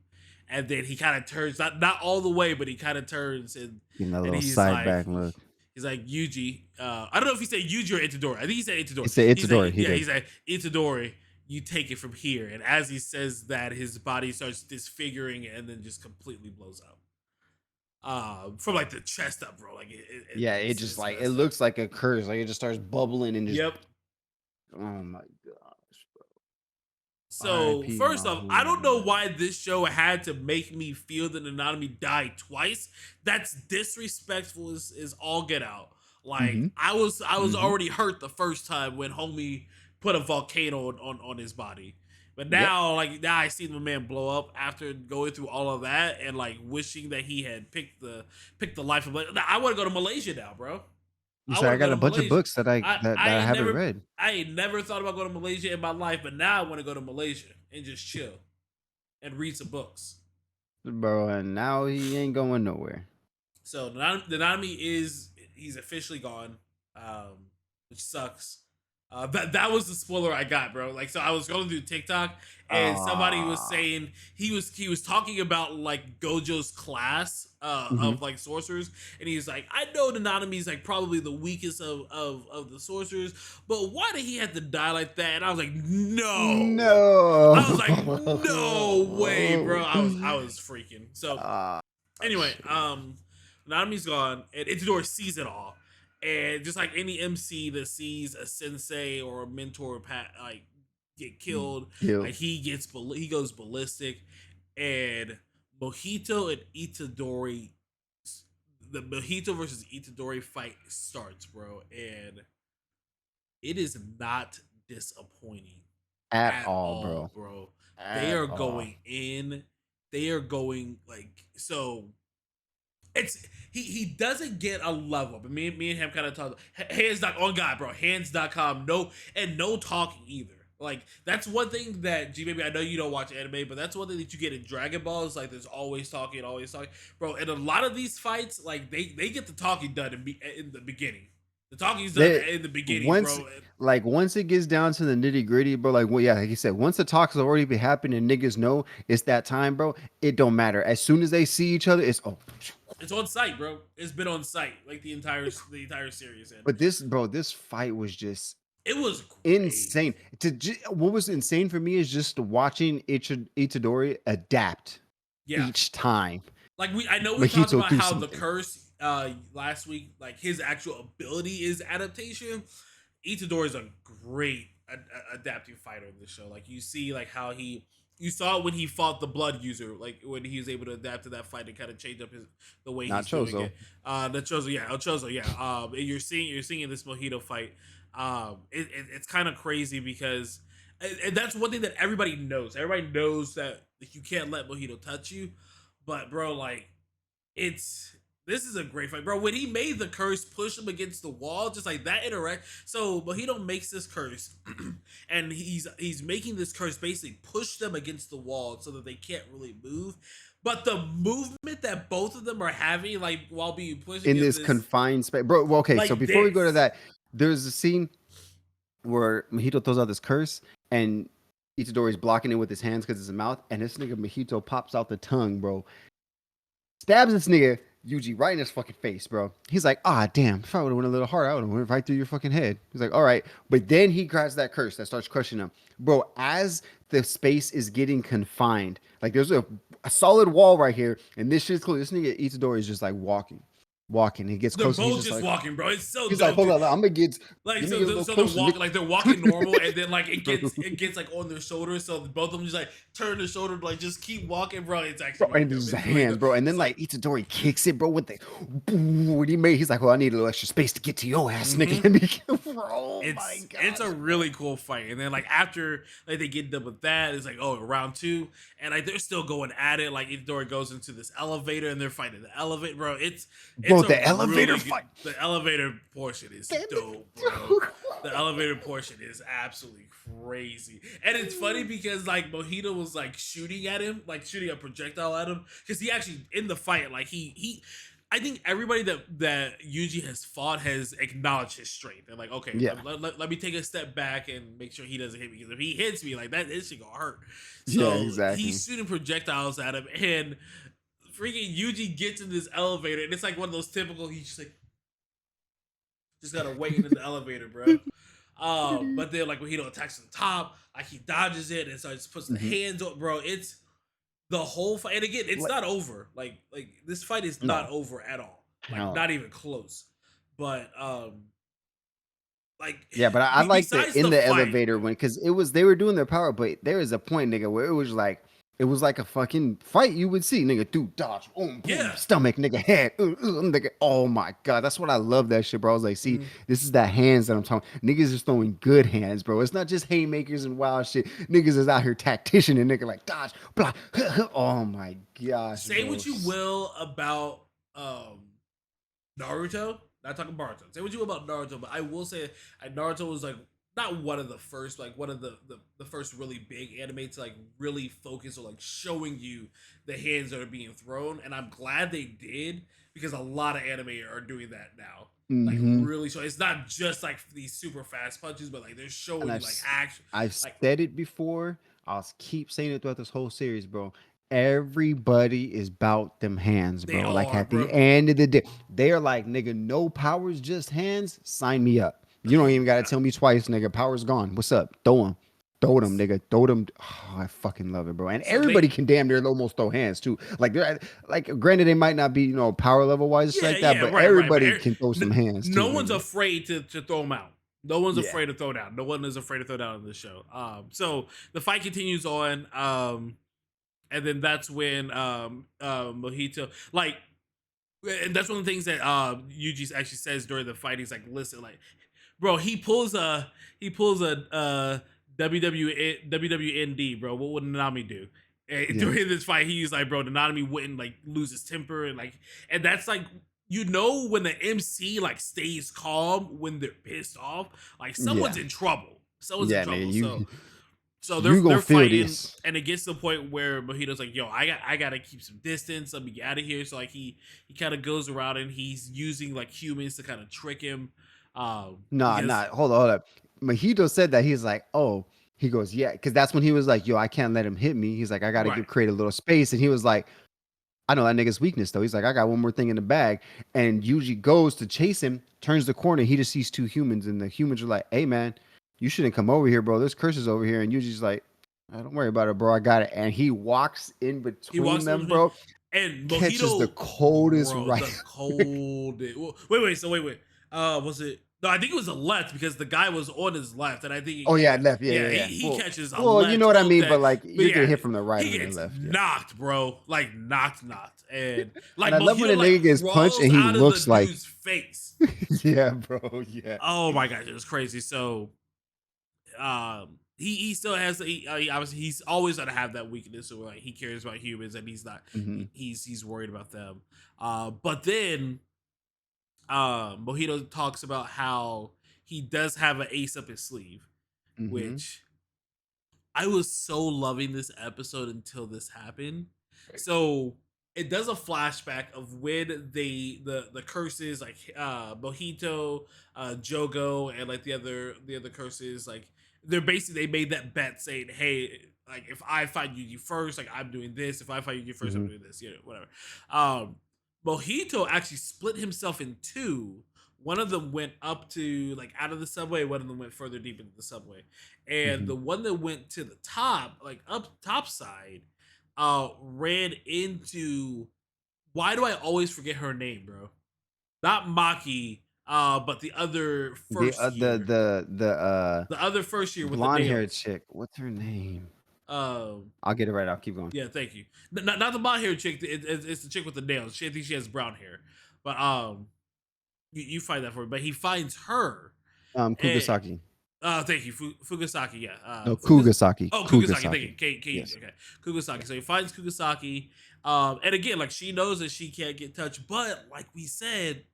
And then he kind of turns, not all the way, but he kind of turns and he's side like, back look. He's like, Yuji. I don't know if he said Yuji or Itadori. I think he said Itadori. He said Itadori. He's like, Itadori, you take it from here. And as he says that, his body starts disfiguring and then just completely blows up. From like the chest up, bro. Like it just like it looks like a curse. Like it just starts bubbling and just. Yep. Oh my gosh, bro. So first off, I don't know why this show had to make me feel that Nanami died twice. That's disrespectful is all get out. Like I was already hurt the first time when homie put a volcano on his body. But now, now I see the man blow up after going through all of that and like wishing that he had picked the life of. I want to go to Malaysia now, bro. I got a bunch of books that I haven't read. I ain't never thought about going to Malaysia in my life, but now I want to go to Malaysia and just chill and read some books, bro. And now he ain't going nowhere. So Nanami he's officially gone, which sucks. That was the spoiler I got, bro. Like, so I was going through TikTok and somebody was saying he was talking about like Gojo's class of like sorcerers, and he's like, I know Nanami's like probably the weakest of the sorcerers, but why did he have to die like that? And I was like, no. I was like, no way, bro. I was freaking. So anyway, Nanami's gone, and Itadori sees it all. And just like any MC that sees a sensei or a mentor get killed, like he goes ballistic. And Mojito and Itadori, the Mojito versus Itadori fight starts, bro, and it is not disappointing at all, bro. They are going in. They are going like so. It's he doesn't get a level, but me and him kind of talk. Hands on God, bro. Hands.com. No talking either. Like that's one thing that G baby. I know you don't watch anime, but that's one thing that you get in Dragon Ball is like there's always talking, bro. And a lot of these fights, like they get the talking done in the beginning. The talking's done in the beginning, once, bro. Like once it gets down to the nitty gritty, bro. Like, well, yeah, like you said, once the talks have already been happening and niggas know it's that time, bro. It don't matter. As soon as they see each other, it's It's on site, bro. It's been on site like the entire series. But this fight was just it was great. Insane. What was insane for me is just watching Itadori adapt each time. Like I know we talked about how the curse last week, like his actual ability is adaptation. Itadori is a great adapting fighter in this show. Like you see, like how you saw it when he fought the Blood User, like when he was able to adapt to that fight and kind of change up the way he's doing it. El Chozo, yeah. And you're seeing this Mojito fight. It's kind of crazy because, and that's one thing that everybody knows. Everybody knows that you can't let Mojito touch you, but bro, like this is a great fight, bro. When he made the curse push him against the wall, just like that interact. So Mojito makes this curse, and he's making this curse basically push them against the wall so that they can't really move. But the movement that both of them are having, like while being pushed in this confined space, bro. Well, okay, like so before we go to that, there's a scene where Mojito throws out this curse, and Itadori's blocking it with his hands because it's a mouth, and this nigga Mojito pops out the tongue, bro. Stabs this nigga Yuji right in his fucking face, bro. He's like, damn, if I would have went a little harder, I would have went right through your fucking head. He's like, all right. But then he grabs that curse that starts crushing him. Bro, as the space is getting confined, like there's a solid wall right here, and this shit's cool. This nigga Itadori is just like walking. He gets close. They're both just like, walking, bro. It's so. He's like, hold on, I'm gonna get. Like so they're walking, like they're walking normal, and then like it gets like on their shoulders. So both of them just like turn their shoulder, like just keep walking, bro. It's actually bro, and there's a hand, bro. And then like Itadori kicks it, bro. With the what he made, he's like, well, I need a little extra space to get to your ass, nigga. Bro, my God, it's a really cool fight. And then like after like they get done with that, it's like round 2, and like they're still going at it. Like Itadori goes into this elevator, and they're fighting the elevator, bro. It's the elevator really fight. The elevator portion is dope, bro. The elevator portion is absolutely crazy. And it's funny because like Mojito was like shooting at him, like shooting a projectile at him. Because he actually in the fight, like he I think everybody that Yuji has fought has acknowledged his strength. They're like, okay, let me take a step back and make sure he doesn't hit me. Because if he hits me like that, this shit gonna hurt. So exactly. He's shooting projectiles at him, and freaking Yuji gets in this elevator, and it's like one of those typical. He's just like, just gotta wait in the elevator, bro. But then like when he attacks from the top, like he dodges it, and so he just puts the hands up, bro. It's the whole fight, and again, it's not over. Like this fight is not over at all. Like not even close. But like but I like the in the elevator when because they were doing their power, but there is a point, nigga, where it was like a fucking fight you would see, nigga, dude, dodge, boom, stomach, nigga, head, nigga. Oh my God, that's what I love that shit, bro. I was like, see, this is the hands that I'm talking. Niggas is throwing good hands, bro. It's not just haymakers and wild shit. Niggas is out here tactician and nigga like dodge, blah. Oh my gosh. Say what you will about Naruto. Not talking Boruto. Say what you will about Naruto, but I will say Naruto was like not one of the first, like one of the first really big anime to like really focus on like showing you the hands that are being thrown, and I'm glad they did because a lot of anime are doing that now. Like really, so it's not just like these super fast punches, but like they're showing you like action. I've said it before. I'll keep saying it throughout this whole series, bro. Everybody is about them hands, bro. At the end of the day, they're like, nigga, no powers, just hands. Sign me up. You don't even gotta tell me twice, nigga. Power's gone. What's up? Throw them, nigga. Throw them. Oh, I fucking love it, bro. And everybody can damn near almost throw hands too. Like they're like, granted, they might not be power level wise like that, but everybody can throw some hands. No one's afraid to throw them out. No one's afraid to throw down. No one is afraid to throw down in this show. So the fight continues on. And then that's when Mojito like, and that's one of the things that Yuji actually says during the fight. He's like, listen, like, bro, he pulls a WWND, bro. What would Nanami do? And during this fight, he's like, bro, Nanami wouldn't like lose his temper and that's like, when the MC like stays calm when they're pissed off, like someone's in trouble. Someone's in trouble. Man, so they're fighting, and it gets to the point where Mojito's like, yo, I gotta keep some distance. Let me get out of here. So like he kind of goes around and he's using like humans to kind of trick him. Nah, nah. Hold up. Mojito said that he's like, oh, he goes, yeah, because that's when he was like, yo, I can't let him hit me. He's like, I got to create a little space, and he was like, I know that nigga's weakness though. He's like, I got one more thing in the bag, and Yuji goes to chase him, turns the corner, he just sees two humans, and the humans are like, hey man, you shouldn't come over here, bro. There's curses over here, and Yuji's like, don't worry about it, bro. I got it. And he walks in between them, bro. And catches Mojito, the coldest right. The coldest. Wait. Was it? No, I think it was a left because the guy was on his left, and I think. Left. Yeah. He catches a well, left. You know what I mean, but like you get hit from the right he and gets the left. knocked, bro. Like knocked, and like and I love when a nigga gets punched and he looks like face. Yeah, bro. Yeah. Oh my gosh, it was crazy. So, he still has obviously he's always gonna have that weakness where like he cares about humans and he's not he's worried about them. But then Mojito talks about how he does have an ace up his sleeve, which I was so loving this episode until this happened. So it does a flashback of when the curses like Mojito, Jogo, and like the other curses, like they're basically they made that bet saying, hey, like if I find you first, like I'm doing this. If I find you first, I'm doing this. Whatever. Mojito actually split himself in two. One of them went up to like out of the subway. One of them went further deep into the subway, and the one that went to the top, like up top side, ran into. Why do I always forget her name, bro? Not Maki, but the other first year. The other first year with blonde the haired chick. What's her name? I'll get it right. I'll keep going. Yeah, thank you. Not the blonde haired chick. It's the chick with the nails. I think she has brown hair. But you find that for me. But he finds her. Kugasaki. Thank you, Fugasaki. Yeah. No, Kugasaki. Oh, Kugasaki. Thank you. Kate. Yes. Okay, Kugasaki. So he finds Kugasaki. And again, like she knows that she can't get touched, but like we said,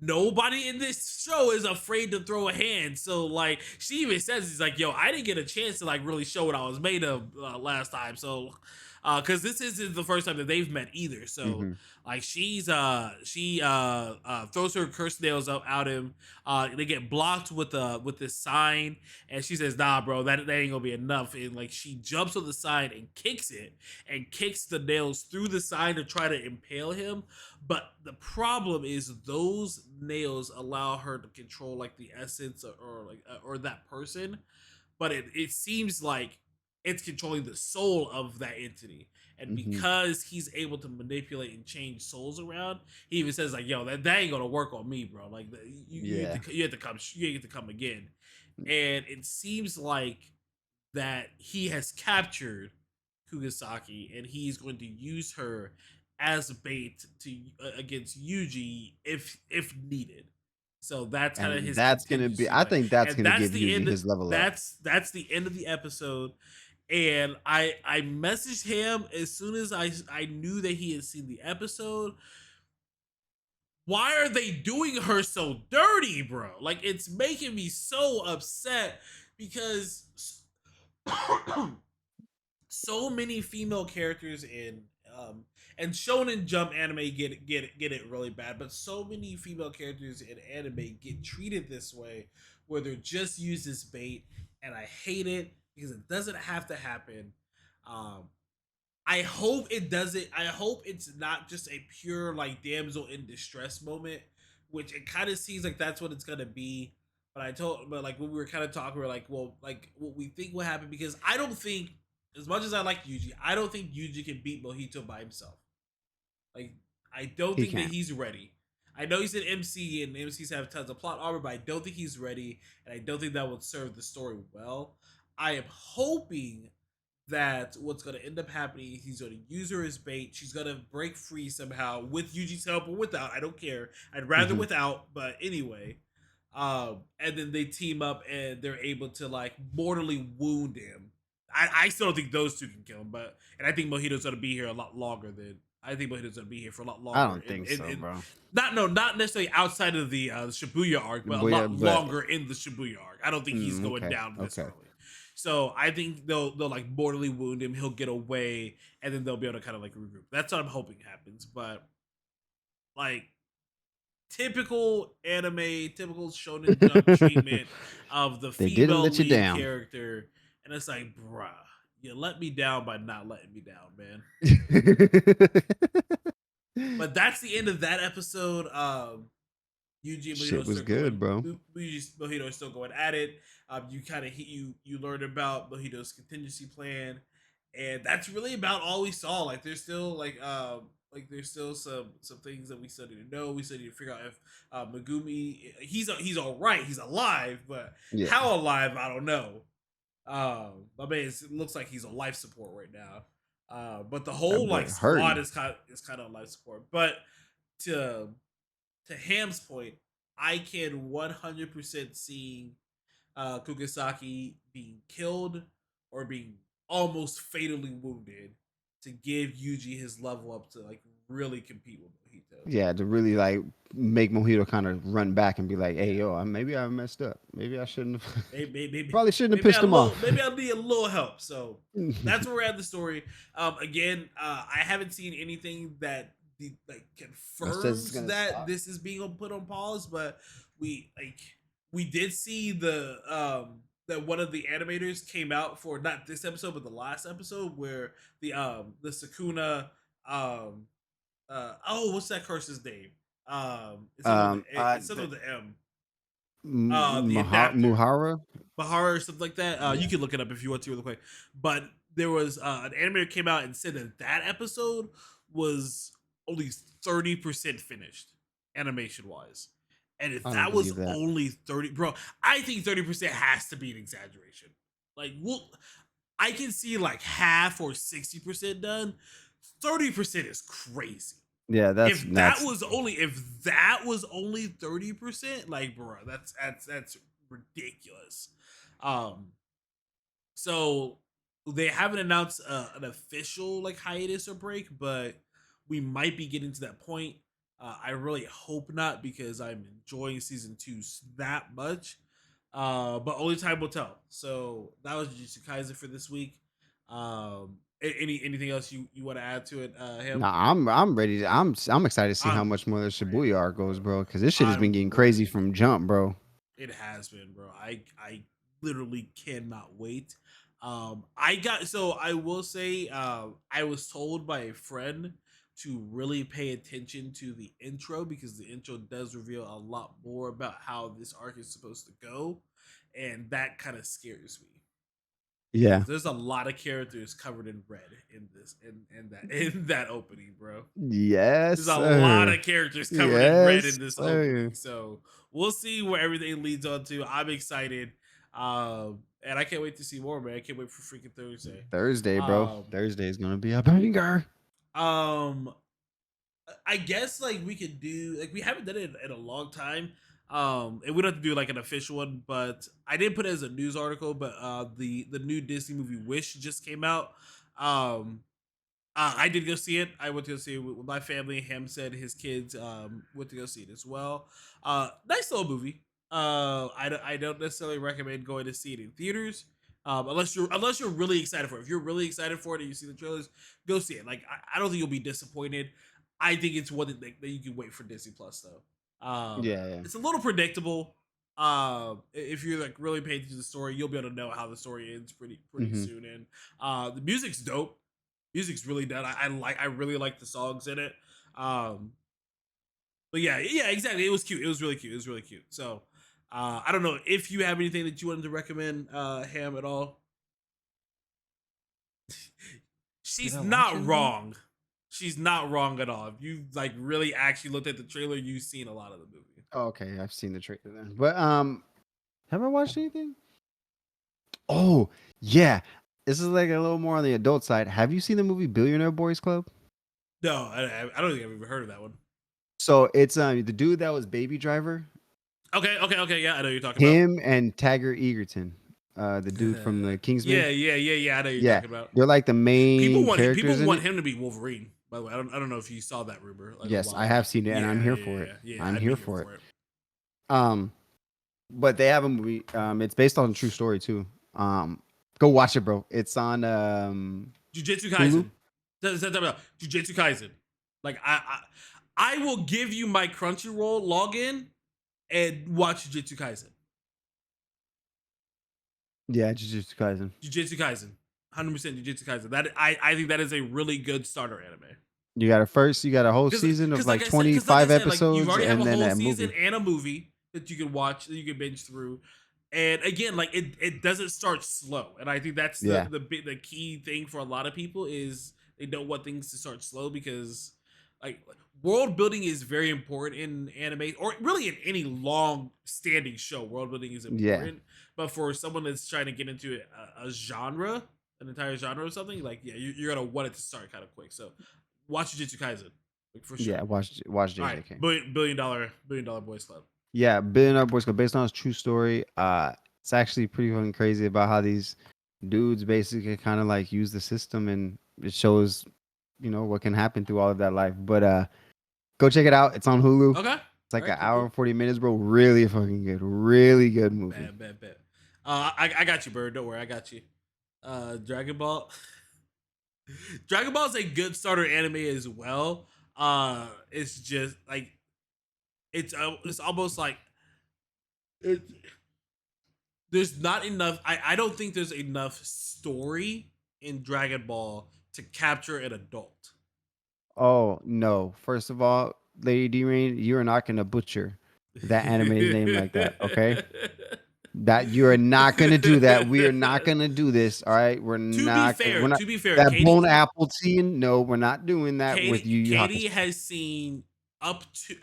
nobody in this show is afraid to throw a hand. So like she even says, he's like, yo, I didn't get a chance to like really show what I was made of last time. So because this isn't the first time that they've met either. So like she throws her curse nails out him. They get blocked with this sign, and she says, nah, bro, that ain't gonna be enough. And like she jumps on the sign and kicks it, and kicks the nails through the sign to try to impale him. But the problem is those nails allow her to control like the essence or that person. But it seems like it's controlling the soul of that entity. And because he's able to manipulate and change souls around, he even says like, yo, that ain't gonna work on me, bro. Like you have to come again. And it seems like that he has captured Kugasaki, and he's going to use her as bait to against Yuji if needed. So that's kind of his. That's gonna be. I think that's gonna give Yuji his level up. That's the end of the episode. And I messaged him as soon as I knew that he had seen the episode. Why are they doing her so dirty, bro? Like it's making me so upset because so many female characters in and Shonen Jump anime get it really bad, but so many female characters in anime get treated this way, where they're just used as bait, and I hate it because it doesn't have to happen. I hope it doesn't. I hope it's not just a pure like damsel in distress moment, which it kind of seems like that's what it's gonna be. But like when we were kind of talking, we were like, well, like what we think will happen, because I don't think, as much as I like Yuji, I don't think Yuji can beat Mojito by himself. Like, I don't think that he's ready. I know he's an MC and MCs have tons of plot armor, but I don't think he's ready, and I don't think that would serve the story well. I am hoping that what's going to end up happening, he's going to use her as bait. She's going to break free somehow with Yuji's help or without. I don't care. I'd rather without, but anyway. And then they team up and they're able to like mortally wound him. I still don't think those two can kill him, and I think Mojito's going to be here a lot longer than. I think Mojito's going to be here for a lot longer. I don't think so, bro. Not necessarily outside of the Shibuya arc, but a lot longer in the Shibuya arc. I don't think he's going down this early. So I think they'll like mortally wound him. He'll get away, and then they'll be able to kind of like regroup. That's what I'm hoping happens. But like, typical anime, typical Shonen Jump treatment of the They didn't female let you lead down. character, and it's like, bruh, you let me down by not letting me down, man. But that's the end of that episode. Yuji and Shit Mojito was still good, going, bro. Mojito is still going at it. You kind of you learned about Mojito's contingency plan, and that's really about all we saw. Like there's still there's still some things that we still need to know. We still need to figure out if Megumi he's all right, he's alive, but Yeah. how alive I don't know. I mean, it looks like he's on life support right now. But the whole boy like squad hurting. is kind of on life support. But to Ham's point, I can 100% see Kugisaki being killed or being almost fatally wounded to give Yuji his level up to like really compete with Mojito. Yeah, to really like make Mojito kind of run back and be like, "Hey, yo, maybe I messed up. Maybe I shouldn't have. Maybe Probably shouldn't have pissed him off. Maybe I need a little help." So that's where we're at in the story. Again, I haven't seen anything that confirms that this is being put on pause, but we did see the that one of the animators came out for not this episode but the last episode where the Sukuna what's that curse's name? It's something with the M. The adapter. Muhara or something like that. You can look it up if you want to real quick. But there was an animator came out and said that episode was only 30% finished animation wise. And if that was only 30, bro, I think 30% has to be an exaggeration. Like, I can see like half or 60% done. 30% is crazy. Yeah, if that was only 30%, like, bro, that's ridiculous. So they haven't announced an official like hiatus or break, but we might be getting to that point. I really hope not because I'm enjoying season 2 that much. But only time will tell. So that was Jujutsu Kaisen for this week. Anything else you want to add to it, Ham? Nah, I'm ready. I'm excited to see how much more the Shibuya arc goes, bro. Because this shit has been getting crazy from jump, bro. It has been, bro. I literally cannot wait. I will say, I was told by a friend to really pay attention to the intro because the intro does reveal a lot more about how this arc is supposed to go, and that kind of scares me. Yeah, there's a lot of characters covered in red in that opening, bro. Yes, there's a lot of characters covered in red in this opening, so we'll see where everything leads on to. I'm excited, and I can't wait to see more, man. I can't wait for freaking Thursday, bro. Thursday is gonna be a banger. I guess like we could do like we haven't done it in a long time. And we don't have to do like an official one, but I did put it as a news article. But the new Disney movie Wish just came out. I did go see it. I went to go see it with my family. Ham said his kids went to go see it as well. Nice little movie. I don't necessarily recommend going to see it in theaters. Unless you're really excited for it. If you're really excited for it and you see the trailers, go see it. Like I don't think you'll be disappointed. I think it's one that you can wait for Disney Plus though. Yeah, it's a little predictable. If you're like really paying attention to the story, you'll be able to know how the story ends pretty soon. And the music's dope. Music's really done. I really like the songs in it. But yeah, exactly. It was cute. It was really cute. So I don't know if you have anything that you wanted to recommend, Ham, at all. She's not wrong. She's not wrong at all. If you like really actually looked at the trailer, you've seen a lot of the movie. Oh, okay, I've seen the trailer then. But have I watched anything? Oh yeah, this is like a little more on the adult side. Have you seen the movie Billionaire Boys Club? No, I don't think I've ever heard of that one. So it's the dude that was Baby Driver. Okay, yeah, I know you're talking about him and Taggart Egerton. The dude from the Kingsman. Yeah. I know you're talking about. They're like the main people want him to be Wolverine. By the way, I don't know if you saw that rumor. Like yes, I have seen it, and I'm here for it. Yeah, I'm here for it. But they have a movie. It's based on a true story too. Go watch it, bro. It's on Jujutsu Kaisen. Jujutsu Kaisen. Like I will give you my Crunchyroll login and watch Jujutsu Kaisen. Yeah, Jujutsu Kaisen. 100% Jujutsu Kaisen. That I think that is a really good starter anime. You got a whole season of like 25 episodes, you already have and a then whole that season movie. and a movie that you can watch, that you can binge through. And again, like it doesn't start slow, and I think that's the key thing for a lot of people is they don't want things to start slow, because like world building is very important in anime, or really in any long standing show. World building is important, but for someone that's trying to get into a genre, an entire genre or something, like you're gonna want it to start kind of quick. So watch Jujutsu Kaisen, like, for sure. Yeah, watch JJK. Right. Billion Dollar Boys Club. Yeah, Billion Dollar Boys Club, based on his true story. It's actually pretty fucking crazy about how these dudes basically kind of like use the system, and it shows, what can happen through all of that life. But go check it out. It's on Hulu. Okay. It's like an hour and 40 minutes, bro. Really fucking good. Really good movie. Bad. I got you, Bird. Don't worry, I got you. Dragon Ball. Dragon Ball is a good starter anime as well. It's just like it's almost like there's not enough. I don't think there's enough story in Dragon Ball to capture an adult. Oh no! First of all, Lady D-Rain, you are not gonna butcher that anime's name like that, okay? That you are not gonna do that. We are not gonna do this. All right, we're not. To be fair, that Katie, Bone Apple Tea. No, we're not doing that with you. Katie has seen up to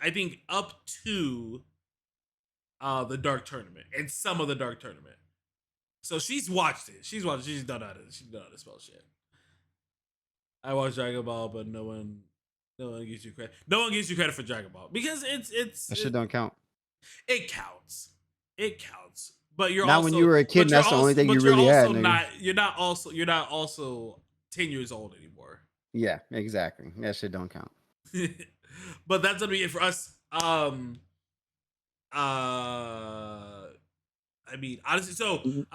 the Dark Tournament and some of the Dark Tournament. So she's watched it. She's done how to spell shit. I watched Dragon Ball, but no one gives you credit. No one gives you credit for Dragon Ball because that shit don't count. It counts. But you're not also, when you were a kid. That's the only thing you really had. You're not also 10 years old anymore. Yeah, exactly. That shit don't count. But that's gonna be it for us. I mean, honestly, so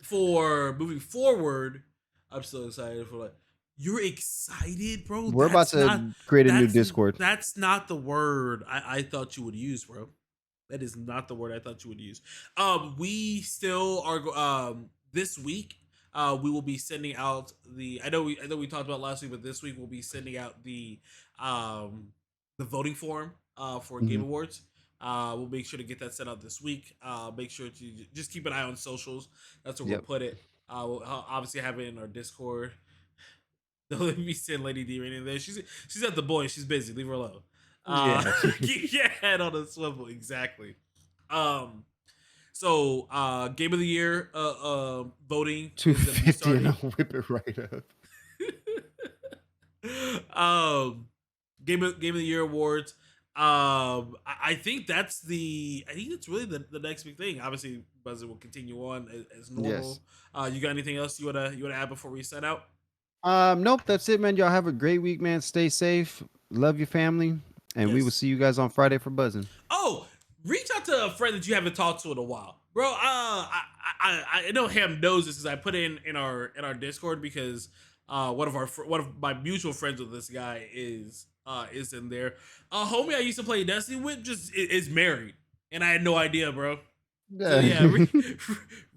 for moving forward, I'm so excited for you're excited, bro. We're about to create a new Discord. That's not the word I thought you would use, bro. That is not the word I thought you would use. We still are this week. We will be sending out the. I know we talked about last week, but this week we'll be sending out the voting form for Game Awards. We'll make sure to get that sent out this week. Make sure to just keep an eye on socials. That's where we'll put it. We'll obviously have it in our Discord. Don't let me send Lady D right in there. She's at the boy. She's busy. Leave her alone. Keep your head on a swivel. Exactly. So Game of the Year voting. 250 and I'll whip it right up. Game of the Year awards. I think that's really the next big thing. Obviously, Buzzer will continue on as normal. Yes. You got anything else you wanna add before we set out? Nope, that's it, man. Y'all have a great week, man. Stay safe. Love your family. And we will see you guys on Friday for buzzing. Oh, reach out to a friend that you haven't talked to in a while, bro. I know Ham knows this because I put it in our Discord because one of my mutual friends with this guy is in there. Homie I used to play Destiny with just is married, and I had no idea, bro. So yeah,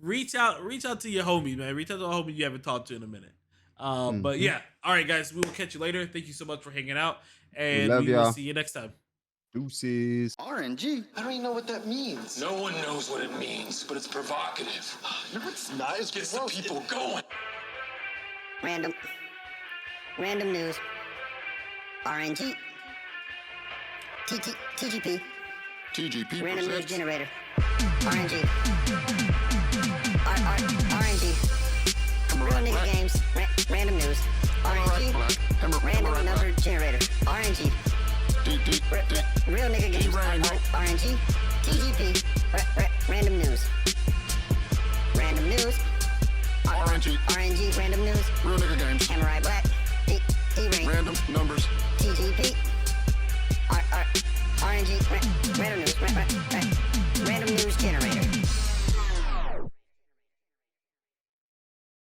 reach out to your homie, man. Reach out to a homie you haven't talked to in a minute. But yeah, all right, guys, we will catch you later. Thank you so much for hanging out, and we will see you next time. Deuces. RNG. I don't even know what that means. No one knows what it means, but it's provocative. No, it's not. It's Gets the people going. Random news. RNG. TGP. TGP Random news presents. generator. RNG. RNG. Real nigga games. Random news. RNG. Random number generator. RNG. Real nigga games. RNG. TGP. Random news. Random news. RNG. Random news. Real nigga games. Samurai Black. D-Ring. Random numbers. TGP. RNG. Random news. Random news generator.